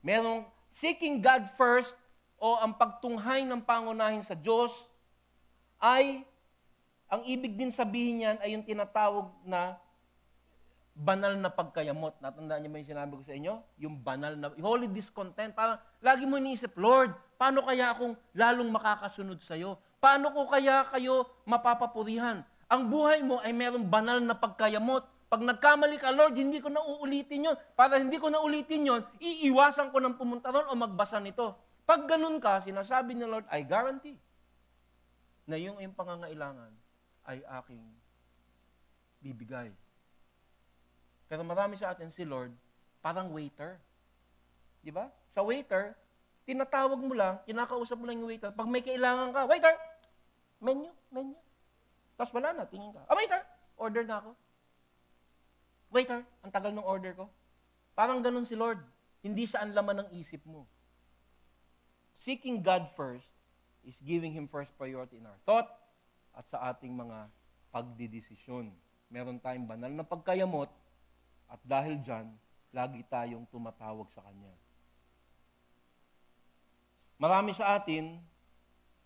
Merong seeking God first o ang pagtunghay ng pangunahin sa Diyos ay ang ibig din sabihin niyan ay yung tinatawag na banal na pagkayamot. Natandaan niyo ba yung sinabi ko sa inyo? Yung banal na, holy discontent. Parang lagi mo iniisip, Lord, paano kaya akong lalong makakasunod sa'yo? Paano ko kaya kayo mapapapurihan? Ang buhay mo ay merong banal na pagkayamot. Pag nagkamali ka, Lord, hindi ko na uulitin yon. Para hindi ko na ulitin yon, iiwasan ko ng pumunta ron o magbasa nito. Pag ganun ka, sinasabi ni Lord, I guarantee na yung pangangailangan ay aking bibigay. Pero marami sa atin si Lord, parang waiter. Di ba? Sa waiter, tinatawag mo lang, kinakausap mo lang yung waiter. Pag may kailangan ka, waiter, menu. Tapos wala na, tingin ka. Waiter, order na ako. Waiter, ang tagal ng order ko. Parang ganun si Lord. Hindi siya ang laman ng isip mo. Seeking God first is giving Him first priority in our thought at sa ating mga pagdidesisyon. Meron tayong banal na pagkayamot at dahil dyan, lagi tayong tumatawag sa Kanya. Marami sa atin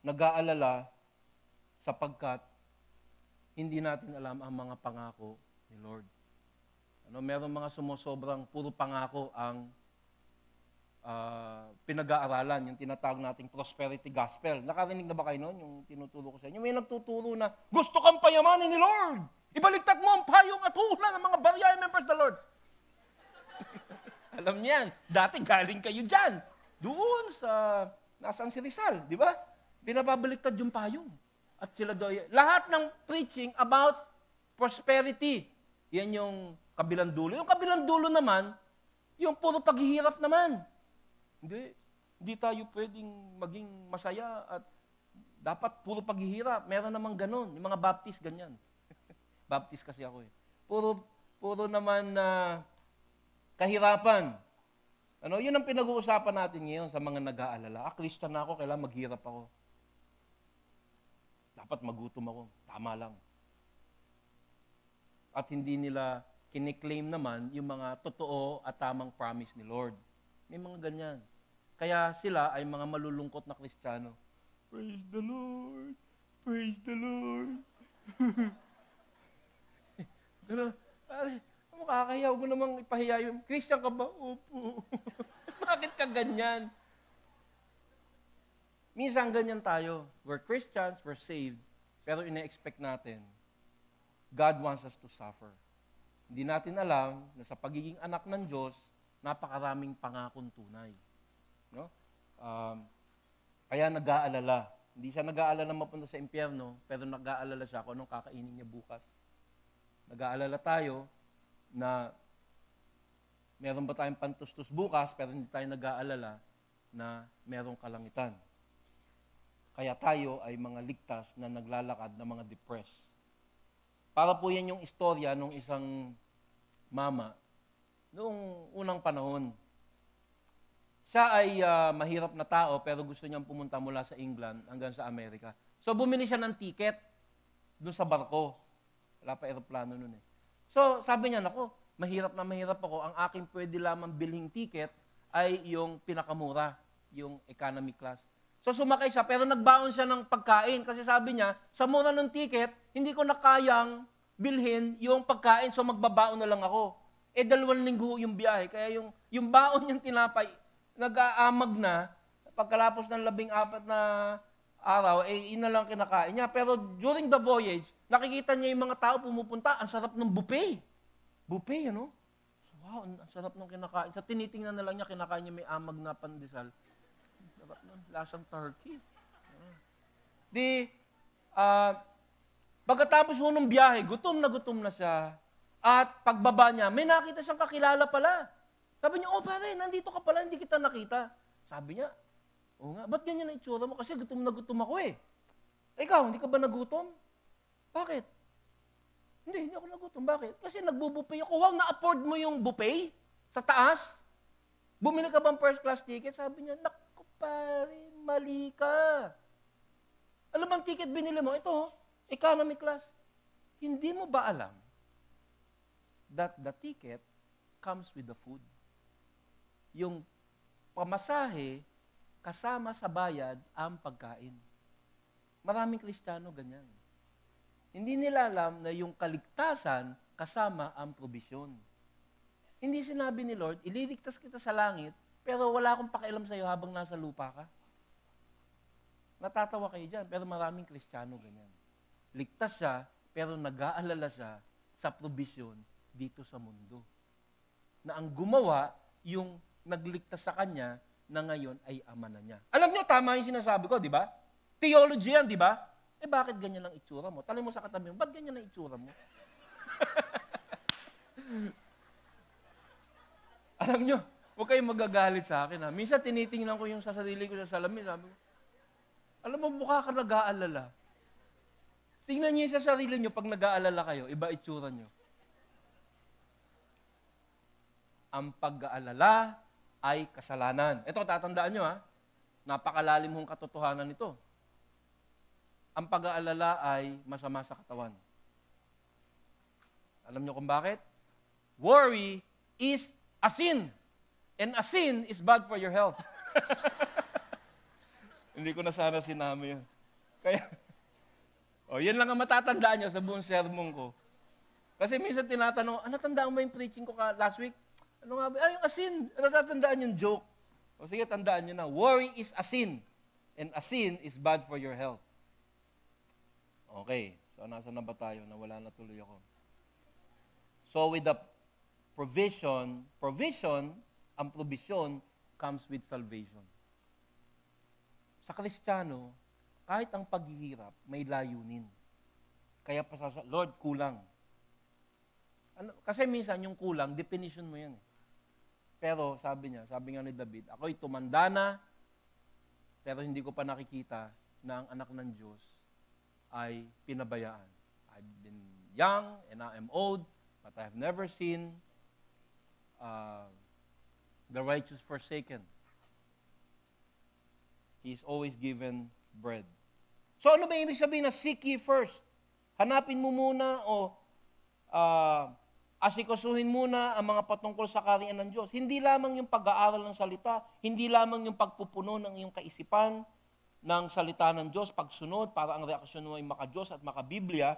nag-aalala sapagkat hindi natin alam ang mga pangako ni Lord. Meron mga sumusobrang puro pangako ang pinag-aaralan, yung tinatawag nating prosperity gospel. Nakarinig na ba kayo noon, yung tinuturo ko sa inyo? May nagtuturo na, gusto kang payamanin ni Lord. Ibaliktad mo ang payong at hula ng mga baryahe members ng Lord. Alam niyan, dati galing kayo dyan. Doon sa, nasaan si Rizal, di ba? Binababaliktad yung payong. At sila doon, lahat ng preaching about prosperity, yan yung kabilang dulo. Yung kabilang dulo naman, yung puro paghihirap naman. Hindi tayo pwedeng maging masaya at dapat puro paghihirap. Meron namang ganun. Yung mga Baptist, ganyan. Baptist kasi ako eh. Puro naman na kahirapan. Yun ang pinag-uusapan natin ngayon sa mga nag-aalala. Christian na ako, kailangan maghirap ako. Dapat magutom ako. Tama lang. At hindi nila kiniklaim naman yung mga totoo at tamang promise ni Lord. May mga ganyan. Kaya sila ay mga malulungkot na Kristiyano. Praise the Lord! Praise the Lord! Pero, makakahiyaw mo namang ipahiya yung, Christian ka ba? Opo. Bakit ka ganyan? Minsan ganyan tayo. We're Christians, we're saved, pero ina-expect natin, God wants us to suffer. Hindi natin alam na sa pagiging anak ng Diyos, napakaraming pangakong tunay. No? Kaya nag-aalala. Hindi siya nag-aalala mapunta sa impyerno, pero nag-aalala siya kung anong kakainin niya bukas. Nag-aalala tayo na meron ba tayong pantustos bukas, pero hindi tayo nag-aalala na merong kalangitan. Kaya tayo ay mga ligtas na naglalakad na mga depressed. Para po yan yung istorya ng isang mama noong unang panahon. Siya ay mahirap na tao pero gusto niyang pumunta mula sa England hanggang sa Amerika. So bumili siya ng ticket doon sa barko. Wala pa eroplano noon eh. So sabi niya, nako, mahirap na mahirap ako. Ang aking pwede lamang bilhing ticket ay yung pinakamura, yung economy class. So sumakay siya pero nagbaon siya ng pagkain kasi sabi niya, sa mura ng ticket, hindi ko na kayang bilhin yung pagkain so magbabaon na lang ako. 2 linggo yung biyahe. Kaya yung baon niyang tinapay, nag-aamag na, pagkalapos ng 14 na araw, ina lang kinakain niya. Pero during the voyage, nakikita niya yung mga tao pumupunta, ang sarap ng buffet. Buffet, ano? So, wow, ang sarap ng kinakain. Sa tinitingnan na lang niya, kinakain niya may amag na pandesal. Sarap nun, lasang turkey. Pagkatapos ho ng biyahe, gutom na siya. At pagbaba niya, may nakita siyang kakilala pala. Sabi niya, oh pare, nandito ka pala, hindi kita nakita. Sabi niya, oo nga, ba't ganyan ang itsura mo? Kasi gutom na gutom ako eh. Ikaw, hindi ka ba nagutom? Bakit? Hindi ako nagutom. Bakit? Kasi nagbubuffet ako. Wow, na-afford mo yung buffet sa taas? Bumili ka bang first class ticket? Sabi niya, naku pare, mali ka. Alam bang ticket binili mo? Ito, economy class. Hindi mo ba alam that the ticket comes with the food? Yung pamasahe, kasama sa bayad ang pagkain. Maraming Kristiyano ganyan. Hindi nila alam na yung kaligtasan kasama ang probisyon. Hindi sinabi ni Lord, ililigtas kita sa langit, pero wala akong pakialam sa iyo habang nasa lupa ka. Natatawa kayo dyan, pero maraming Kristiyano ganyan. Ligtas siya, pero nag-aalala siya sa provision dito sa mundo. Na ang gumawa, yung nagligtas sa kanya, na ngayon ay ama na niya. Alam niyo, tama yung sinasabi ko, di ba? Theology yan, di ba? Bakit ganyan ang itsura mo? Tanong mo sa katabi mo, ba't ganyan ang itsura mo? Alam niyo, huwag kayong magagalit sa akin. Ha? Minsan tinitingnan ko yung sa sarili ko sa salamin. Sabi ko, alam mo, mukha ka nag-aalala. Tingnan niyo yung sa sarili niyo pag nag-aalala kayo, iba itsura niyo. Ang pag-aalala ay kasalanan. Ito, tatandaan niyo ha. Napakalalim mong katotohanan nito. Ang pag-aalala ay masama sa katawan. Alam niyo kung bakit? Worry is a sin. And a sin is bad for your health. Hindi ko na sana sinama yun. Kaya, yan lang ang matatandaan niyo sa buong sermon ko. Kasi minsan tinatanong, natandaan mo yung preaching ko last week? Ano nga ba? Yung asin. Natatandaan yung joke. O sige, tandaan niyo na. Worry is a sin. And a sin is bad for your health. Okay. So, nasa na ba tayo? Nawala na tuloy ako. So, with the provision, ang provision comes with salvation. Sa Kristiyano, kahit ang paghihirap, may layunin. Kaya Lord, kulang. Kasi minsan yung kulang, definition mo yan. Pero sabi nga ni David, ako'y tumanda na, pero hindi ko pa nakikita na ang anak ng Diyos ay pinabayaan. I've been young and I am old, but I have never seen the righteous forsaken. He is always given bread. So ano ba ibig sabihin na seek ye first? Hanapin mo muna o asikasuhin muna ang mga patungkol sa kaharian ng Diyos. Hindi lamang yung pag-aaral ng salita, hindi lamang yung pagpupuno ng iyong kaisipan ng salita ng Diyos, pagsunod para ang reaksyon mo ay maka-Diyos at maka-Biblia.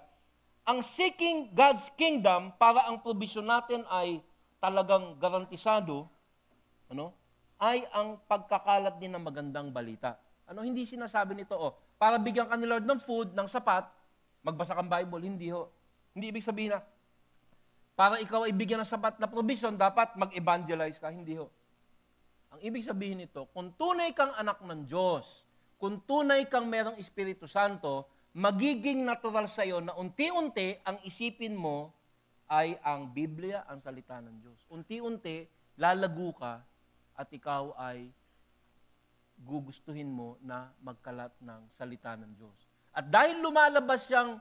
Ang seeking God's kingdom para ang provision natin ay talagang garantisado, ay ang pagkakalat din ng magandang balita. Hindi sinasabi nito, para bigyan ka ni Lord ng food, ng sapat, magbasa kang Bible, hindi ho. Hindi ibig sabihin na, para ikaw ay bigyan ng sapat na provision, dapat mag-evangelize ka, hindi ho. Ang ibig sabihin nito, kung tunay kang anak ng Diyos, kung tunay kang merong Espiritu Santo, magiging natural sa iyo na unti-unti ang isipin mo ay ang Biblia, ang salita ng Diyos. Unti-unti, lalago ka at ikaw ay gugustuhin mo na magkalat ng salita ng Diyos. At dahil lumalabas siyang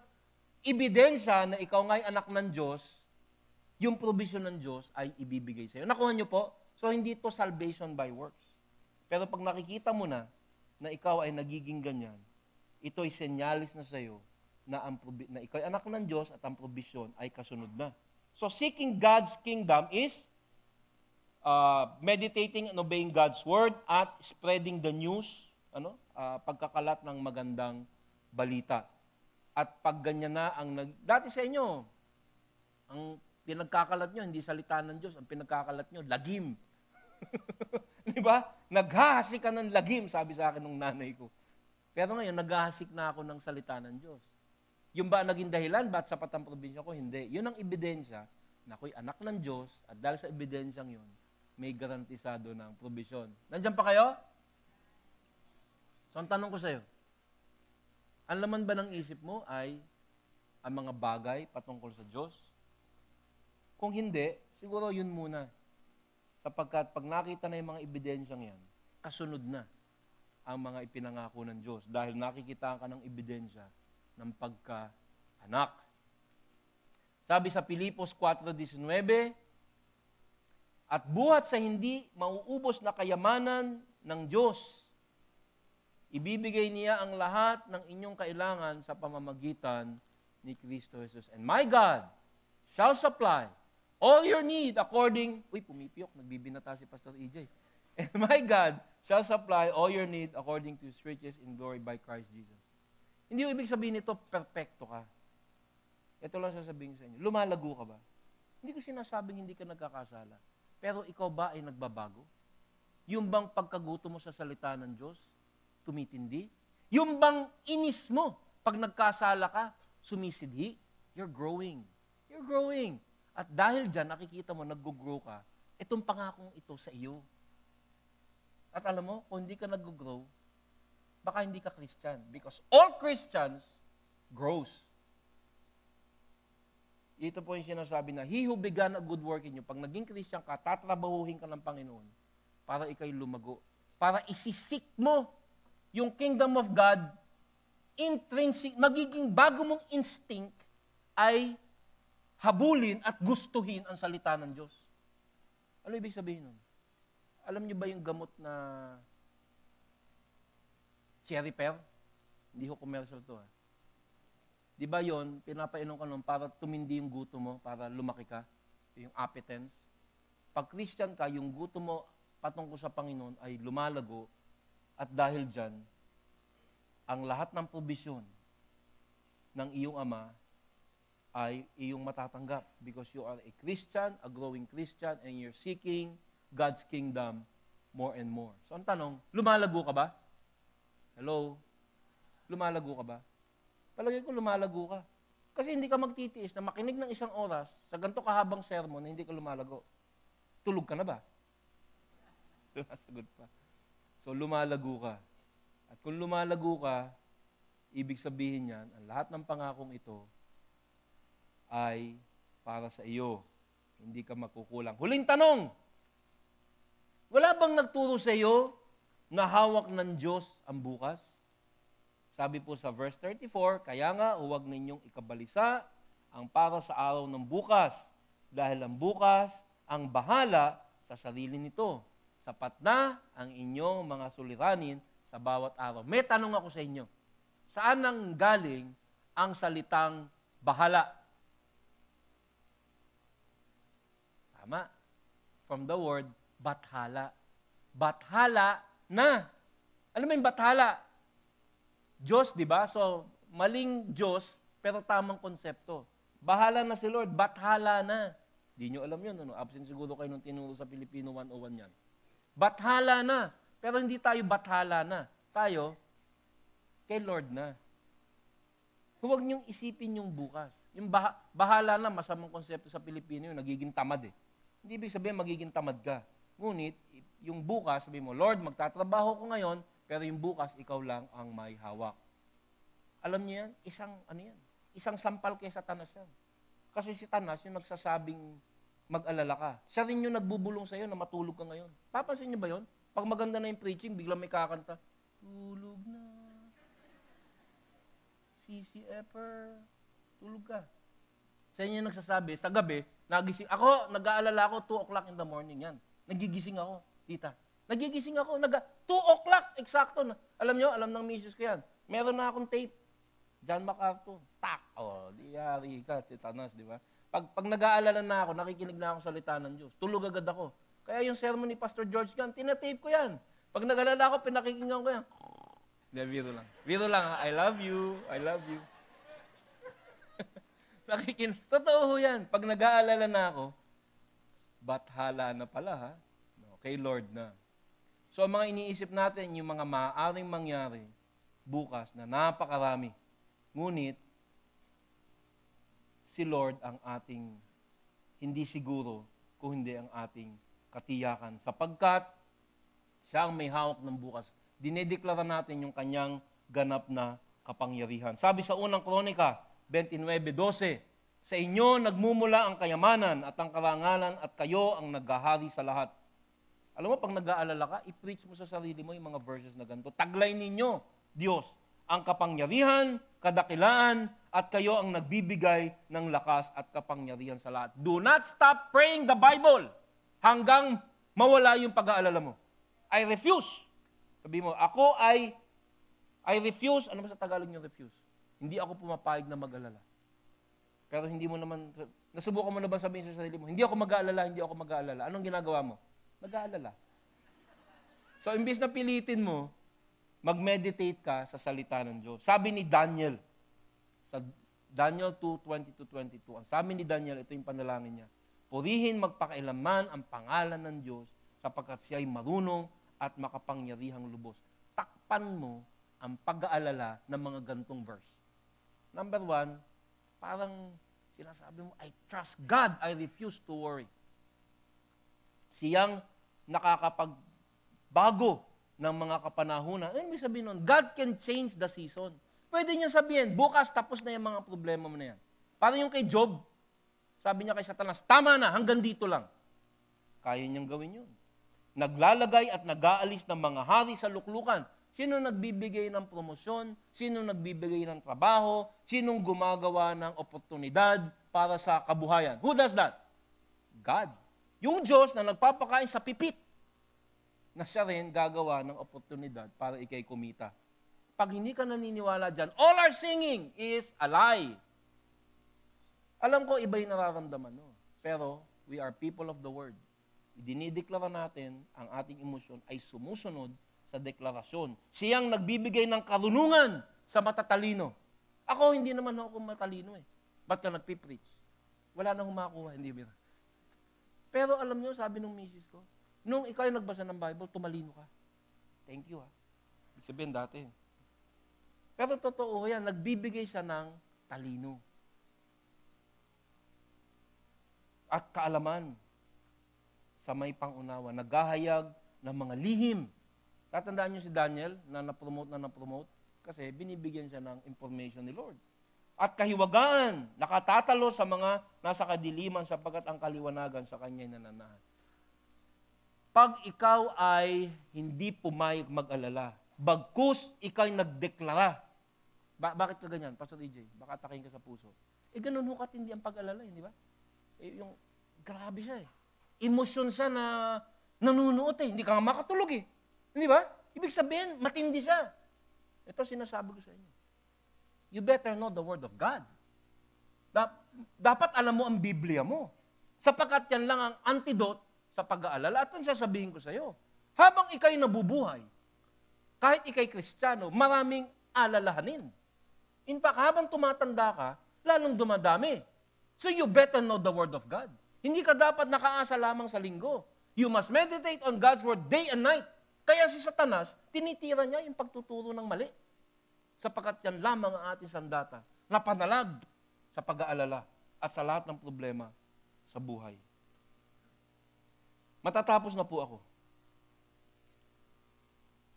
ebidensya na ikaw nga'y anak ng Diyos, yung provision ng Diyos ay ibibigay sa iyo. Nakuha niyo po? So, hindi ito salvation by works. Pero pag nakikita mo na ikaw ay nagiging ganyan, ito ay senyalis na sa iyo na ikaw ay anak ng Diyos at ang provision ay kasunod na. So, seeking God's kingdom is meditating and obeying God's word at spreading the news, pagkakalat ng magandang balita. At pag ganyan na dati sa inyo, ang pinagkakalat nyo, hindi salita ng Diyos, ang pinagkakalat nyo, lagim. Di ba? Naghahasik ka ng lagim, sabi sa akin ng nanay ko. Pero ngayon, naghahasik na ako ng salita ng Diyos. Yung ba naging dahilan, ba't sapat ang probinsya ko? Hindi. Yun ang ebidensya na ako'y anak ng Diyos at dahil sa ebidensyang yun, may garantisado ng provision. Nandiyan pa kayo? So, ang tanong ko sa'yo, ang laman ba ng isip mo ay ang mga bagay patungkol sa Diyos? Kung hindi, siguro yun muna. Sapagkat pag nakita na yung mga ebidensyang yan, kasunod na ang mga ipinangako ng Diyos dahil nakikita ka ng ebidensya ng pagka-anak. Sabi sa Pilipos 4:19, at buhat sa hindi mauubos na kayamanan ng Diyos, ibibigay niya ang lahat ng inyong kailangan sa pamamagitan ni Kristo Jesus. And my God shall supply all your need according... pumipiyok, nagbibinata si Pastor EJ. And my God shall supply all your need according to His riches in glory by Christ Jesus. Hindi yung ibig sabihin nito, perfecto ka. Ito lang sasabihin sa inyo, lumalago ka ba? Hindi ko sinasabing hindi ka nagkakasala. Pero ikaw ba ay nagbabago? Yung bang pagkaguto mo sa salita ng Diyos, tumitindi? Yung bang inis mo, pag nagkasala ka, sumisidhi? You're growing. You're growing. At dahil dyan, nakikita mo, nag-grow ka, itong pangakong ito sa iyo. At alam mo, kung hindi ka nag-grow, baka hindi ka Christian. Because all Christians grows. Ito po yung sinasabi na, He who began a good work in you, pag naging Christian ka, tatrabahuhin ka ng Panginoon para ikay lumago. Para isisik mo yung kingdom of God, intrinsic, magiging bago mong instinct ay habulin at gustuhin ang salita ng Diyos. Ano ibig sabihin nun? Alam niyo ba yung gamot na cherry pear? Hindi ko commercial to. Di ba yun, pinapainom ka nun para tumindi yung gutom mo, para lumaki ka, yung appetence. Pag Christian ka, yung gutom mo patungkol sa Panginoon ay lumalago at dahil dyan, ang lahat ng provision ng iyong Ama ay iyong matatanggap because you are a Christian, a growing Christian, and you're seeking God's kingdom more and more. So ang tanong, lumalago ka ba? Hello? Lumalago ka ba? Palagay ko lumalago ka. Kasi hindi ka magtitiis na makinig ng isang oras sa ganito kahabang sermon na hindi ka lumalago. Tulog ka na ba? Sagot pa. So lumalago ka. At kung lumalago ka, ibig sabihin yan, ang lahat ng pangakong ito ay para sa iyo. Hindi ka makukulang. Huling tanong, wala bang nagturo sa iyo na hawak ng Diyos ang bukas? Sabi po sa verse 34, kaya nga huwag ninyong ikabalisa ang para sa araw ng bukas, dahil ang bukas ang bahala sa sarili nito. Sapat na ang inyong mga suliranin sa bawat araw. May tanong ako sa inyo. Saan nang galing ang salitang bahala? Tama. From the word bathala. Bathala na. Alam mo yung bathala? Diyos, di ba? So, maling Diyos, pero tamang konsepto. Bahala na si Lord, bathala na. Di nyo alam yun, ano? Absent siguro kayo nung tinuro sa Pilipino 101 yan. Bathala na. Pero hindi tayo bathala na. Tayo, kay Lord na. Huwag niyong isipin yung bukas. Yung bahala na, masamang konsepto sa Pilipino yun, nagiging tamad eh. Hindi ibig sabihin magiging tamad ka. Ngunit, yung bukas, sabihin mo, Lord, magtatrabaho ko ngayon, pero yung bukas, ikaw lang ang may hawak. Alam niyo yan? Isang sampal kay Satanas yan. Kasi si Satanas, yung nagsasabing mag-alala ka. Siya rin yung nagbubulong sa'yo na matulog ka ngayon. Papansin niyo ba yun? Pag maganda na yung preaching, biglang may kakanta, tulog na. Sisi Epper, tulog ka. Sa inyo nagsasabi, sa gabi, nagising. Ako, nag-aalala ako, 2 o'clock in the morning yan. Nagigising ako, tita. Nagigising ako, 2 o'clock, eksakto na. Alam nyo, alam ng misis ko yan. Meron na akong tape. John MacArthur. Tak! O, di yari ka, si Tanas, di ba? Pag nag-aalala na ako, nakikinig na ako sa salita ng Diyos. Tulog agad ako. Kaya yung sermon ni Pastor George Gunn, tinatape ko yan. Pag nag-alala ako, pinakikinggan ko yan. Hindi, biro lang. Biro lang, ha? I love you. I love you. Totoo yan. Pag nag-aalala na ako, bathala na pala, ha? No, kay Lord na. So, ang mga iniisip natin, yung mga maaaring mangyari bukas na napakarami. Ngunit, si Lord ang ating hindi siguro kung hindi ang ating katiyakan. Sapagkat siya ang may hawak ng bukas. Dinedeklara natin yung kanyang ganap na kapangyarihan. Sabi sa unang Kronika, 29:12, sa inyo nagmumula ang kayamanan at ang karangalan at kayo ang naghahari sa lahat. Alam mo, pag nag-aalala ka, i-preach mo sa sarili mo yung mga verses na ganito. Taglay ninyo, Diyos, ang kapangyarihan, kadakilaan, at kayo ang nagbibigay ng lakas at kapangyarihan sa lahat. Do not stop praying the Bible hanggang mawala yung pag-aalala mo. I refuse. Sabi mo, I refuse. Ano ba sa Tagalog yung refuse? Hindi ako pumapayag na mag-alala. Pero hindi mo naman, nasubukan mo na ba sabihin sa sarili mo, hindi ako mag-aalala, hindi ako mag-aalala. Anong ginagawa mo? Nag-aalala. So, imbis na pilitin mo, mag-meditate ka sa salita ng Diyos. Sabi ni Daniel, sa Daniel 2:20-22, ang sabi ni Daniel, ito yung panalangin niya, purihin magpakailanman ang pangalan ng Diyos sapagkat siya ay marunong at makapangyarihang lubos. Takpan mo ang pag-aalala ng mga gantong verse. Number 1, parang Sinasabi mo, I trust God, I refuse to worry. Siyang nakakapagbago ng mga kapanahunan. Ano ibig sabihin nun? God can change the season. Pwede niya sabihin, bukas tapos na yung mga problema mo na yan. Parang yung kay Job, sabi niya kay Satanas, tama na, hanggang dito lang. Kaya niyang gawin yun. Naglalagay at nag-aalis ng mga hari sa luklukan. Sino nagbibigay ng promosyon? Sino nagbibigay ng trabaho? Sinong gumagawa ng oportunidad para sa kabuhayan? Who does that? God. Yung Diyos na nagpapakain sa pipit, na siya rin gagawa ng oportunidad para ikay kumita. Pag hindi ka naniniwala dyan, all our singing is a lie. Alam ko, iba yung nararamdaman. No? Pero, we are people of the Word. Dinideklara natin, ang ating emosyon ay sumusunod sa deklarasyon. Siyang nagbibigay ng karunungan sa matatalino. Ako, hindi naman ako matalino eh. Ba't ka nagpipreach? Wala nang humakuha, hindi ba? Pero alam nyo, sabi ng misis ko, nung ikaw yung nagbasa ng Bible, tumalino ka. Thank you ha. Ibig sabihin dati. Pero totoo yan, nagbibigay siya ng talino. At kaalaman sa may pangunawa, naghahayag ng mga lihim. Tatandaan niyo si Daniel na na-promote kasi binibigyan siya ng information ni Lord. At kahiwagaan, nakatatalo sa mga nasa kadiliman sapagkat ang kaliwanagan sa kanya'y nananahan. Pag ikaw ay hindi pumayag mag-alala, bagkus ikaw'y nagdeklara. Bakit ka ganyan, Pastor EJ? Baka atakin ka sa puso. Ganun ho katindi ang pag-alala, hindi ba? Yung grabe siya eh. Emosyon siya na nanunuot eh. Hindi ka nga makatulog eh. Hindi ba? Ibig sabihin, matindi siya. Ito sinasabi ko sa inyo. You better know the Word of God. Dapat alam mo ang Biblia mo. Sapagkat yan lang ang antidote sa pag-aalala. At ang sasabihin ko sa iyo, habang ikay nabubuhay, kahit ikay Kristiyano, maraming alalahanin. In fact, habang tumatanda ka, lalong dumadami. So you better know the Word of God. Hindi ka dapat nakaasa lamang sa linggo. You must meditate on God's Word day and night. Kaya si Satanas, tinitira niya yung pagtuturo ng mali. Sapagkat yan lamang ang ating sandata na panalag sa pag-aalala at sa lahat ng problema sa buhay. Matatapos na po ako.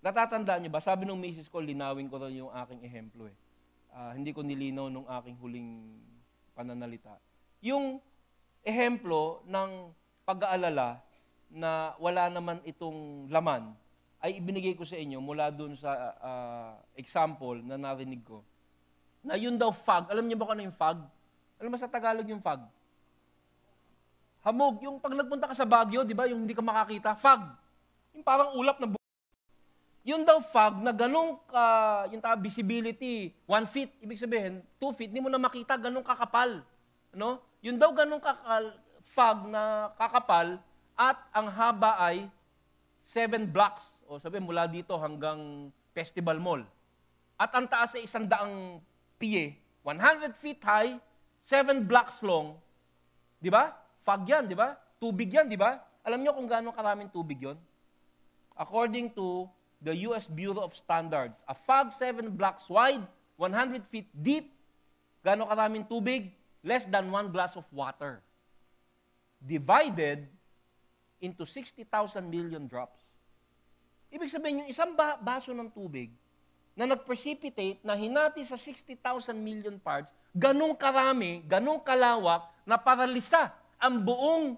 Natatandaan niyo ba? Sabi nung misis ko, linawin ko rin yung aking ehemplo eh. Hindi ko nilinaw nung aking huling pananalita. Yung ehemplo ng pag-aalala na wala naman itong laman, ay ibinigay ko sa inyo mula dun sa example na narinig ko. Na yun daw fog. Alam niyo ba kung ano yung fog? Alam mo sa Tagalog yung fog? Hamog. Yung pag nagpunta ka sa Baguio, di ba, yung hindi ka makakita, fog. Yung parang ulap na yun daw fog na ganong yung visibility, 1 feet, ibig sabihin, 2 feet, hindi mo na makita ganong kakapal. Ano? Yun daw ganong fog na kakapal at ang haba ay 7 blocks. O sabihin, mula dito hanggang Festival Mall. At ang taas ay 100 piye, 100 feet high, 7 blocks long. Di ba? Fog yan, di ba? Tubig yan, di ba? Alam niyo kung gaano karaming tubig yon? According to the US Bureau of Standards, a fog 7 blocks wide, 100 feet deep, gaano karaming tubig? Less than 1 glass of water. Divided into 60,000 million drops. Ibig sabihin, yung isang baso ng tubig na nag-precipitate, na hinati sa 60,000 million parts, ganong karami, ganong kalawak, na paralisa ang buong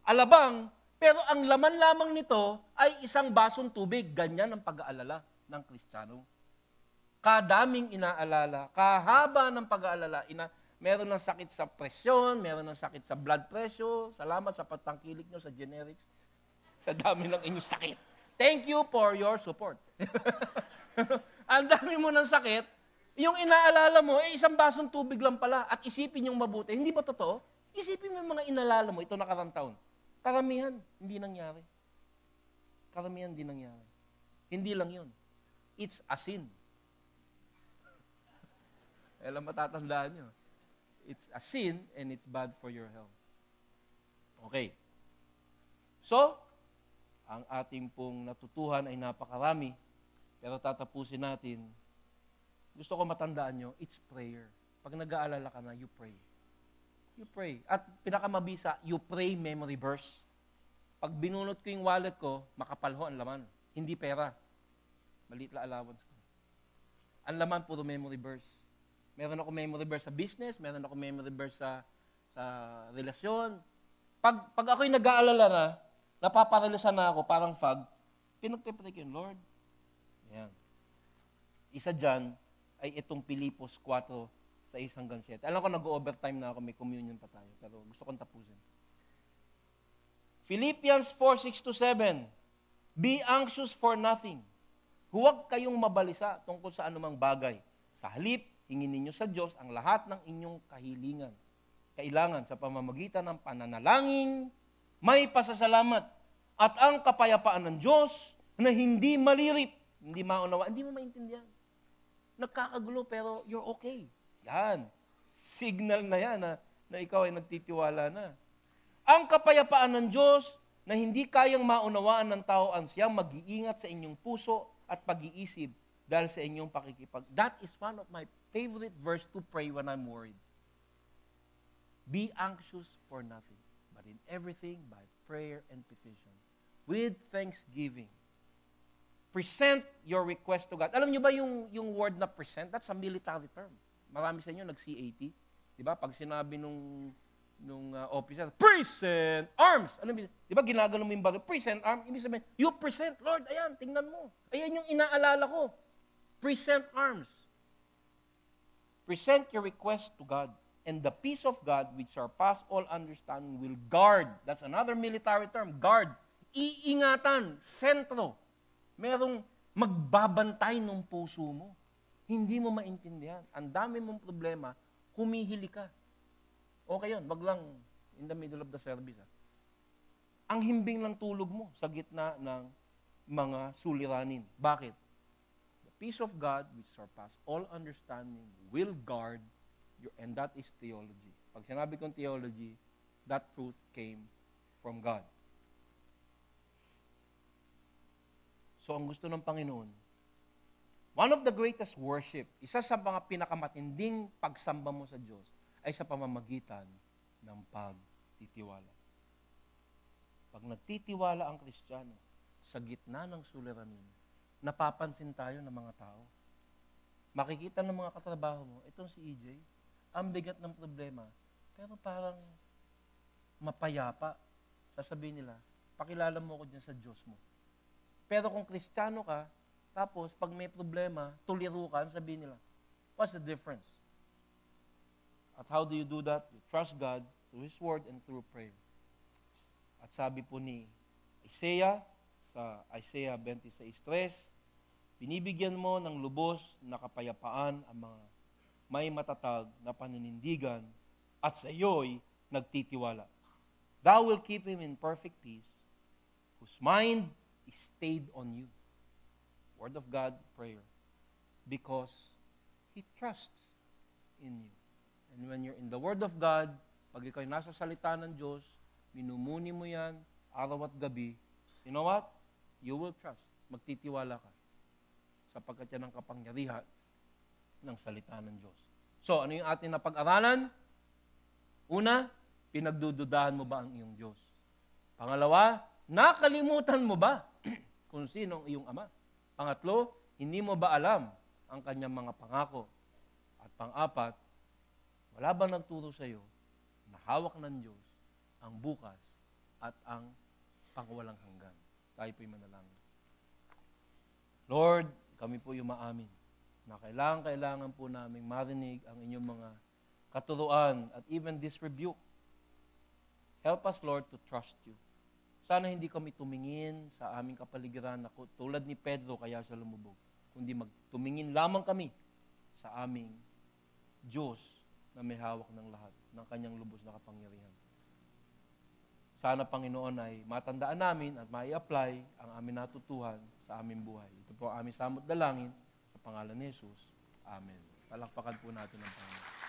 alabang, pero ang laman lamang nito ay isang basong tubig. Ganyan ang pag-aalala ng Kristiyano. Kadaming inaalala, kahaba ng pag-aalala, meron ng sakit sa presyon, meron ng sakit sa blood pressure, salamat sa pagtangkilik nyo sa generics, sa dami ng inyong sakit. Thank you for your support. Ang dami mo ng sakit, yung inaalala mo, isang basong tubig lang pala, at isipin yung mabuti. Hindi ba totoo? Isipin mo yung mga inaalala mo, ito nakarang taon. Karamihan, hindi nangyari. Karamihan, hindi nangyari. Hindi lang yun. It's a sin. Alam, matatandaan nyo. It's a sin and it's bad for your health. Okay. So, ang ating pong natutuhan ay napakarami, pero tatapusin natin. Gusto ko matandaan nyo, it's prayer. Pag nag-aalala ka na, you pray. You pray. At pinakamabisa, you pray memory verse. Pag binunot ko yung wallet ko, makapal ho ang laman. Hindi pera. Maliit la allowance ko. Ang laman, puro memory verse. Meron ako memory verse sa business, meron ako memory verse sa relasyon. Pag ako'y nag-aalala na, napaparalisan na ako, parang fog, pinagpipray ko yun, Lord. Ayan. Isa dyan ay itong Pilipos 4, 6 hanggang 7. Alam ko nag-overtime na ako, may communion pa tayo, pero gusto kong tapusin. Philippians 4:6-7. Be anxious for nothing. Huwag kayong mabalisa tungkol sa anumang bagay. Sa halip, hingin ninyo sa Diyos ang lahat ng inyong kailangan sa pamamagitan ng pananalangin, may pasasalamat, at ang kapayapaan ng Diyos na hindi malirip, hindi maunawa, hindi mo maintindihan. Nagkakagulo pero you're okay. Yan. Signal na yan na ikaw ay nagtitiwala na. Ang kapayapaan ng Diyos na hindi kayang maunawaan ng tao ang siyang mag-iingat sa inyong puso at pag-iisip dahil sa inyong pakikipag. That is one of my favorite verse to pray when I'm worried. Be anxious for nothing, but in everything by prayer and petition, with thanksgiving. Present your request to God. Alam niyo ba yung word na present? That's a military term. Marami sa inyo nag-CAT. Diba? Pag sinabi nung officer, present arms. Ano ibig sabihin? Diba ginagano mo yung baril? Present arms. Ibig sabihin, you present, Lord, ayan, tingnan mo. Ayan yung inaalala ko. Present arms. Present your request to God. And the peace of God, which surpass all understanding, will guard. That's another military term. Guard. Iingatan. Sentro. Merong magbabantay ng puso mo. Hindi mo maintindihan. Ang dami mong problema, humihili ka. Okay yun, wag lang in the middle of the service. Ang himbing ng tulog mo sa gitna ng mga suliranin. Bakit? The peace of God, which surpass all understanding, will guard you, and that is theology. Pag sinabi kong theology, that truth came from God. So ang gusto ng Panginoon, one of the greatest worship, isa sa mga pinakamatinding pagsamba mo sa Diyos, ay sa pamamagitan ng pagtitiwala. Pag nagtitiwala ang Kristiyano sa gitna ng suliranin, napapansin tayo ng mga tao. Makikita ng mga katrabaho mo, itong si EJ, ang bigat ng problema, pero parang mapayapa. Sasabihin nila, pakilala mo ko dyan sa Diyos mo. Pero kung Kristiyano ka, tapos pag may problema, tuliro ka, sabihin nila, what's the difference? At how do you do that? You trust God through His Word and through prayer. At sabi po ni Isaiah, sa Isaiah 26:3, binibigyan mo ng lubos na kapayapaan ang mga may matatag na paninindigan at sa iyo'y nagtitiwala. Thou will keep him in perfect peace, whose mind is stayed on you. Word of God, prayer. Because he trusts in you. And when you're in the Word of God, pag ikaw'y nasa salita ng Diyos, minumuni mo yan, araw at gabi, you know what? You will trust. Magtitiwala ka. Sapagkat yan ang kapangyarihan ng salita ng Diyos. So, ano yung ating napag-aralan? Una, pinagdududahan mo ba ang iyong Diyos? Pangalawa, nakalimutan mo ba kung sino ang iyong Ama? Pangatlo, hindi mo ba alam ang kanyang mga pangako? At pang-apat, wala bang nagturo sa iyo na hawak ng Diyos ang bukas at ang pangwalang hanggan? Tayo po'y manalangin. Lord, kami po yung maamin na kailangan po namin marinig ang inyong mga katuruan at even this rebuke. Help us, Lord, to trust you. Sana hindi kami tumingin sa aming kapaligiran na tulad ni Pedro kaya siya lumubog, kundi magtumingin lamang kami sa aming Diyos na may hawak ng lahat, ng kanyang lubos na kapangyarihan. Sana, Panginoon, ay matandaan namin at mai-apply ang aming natutuhan sa aming buhay. Ito po ang aming samot dalangin sa pangalan ni Jesus. Amen. Palakpakan po natin ang Panginoon.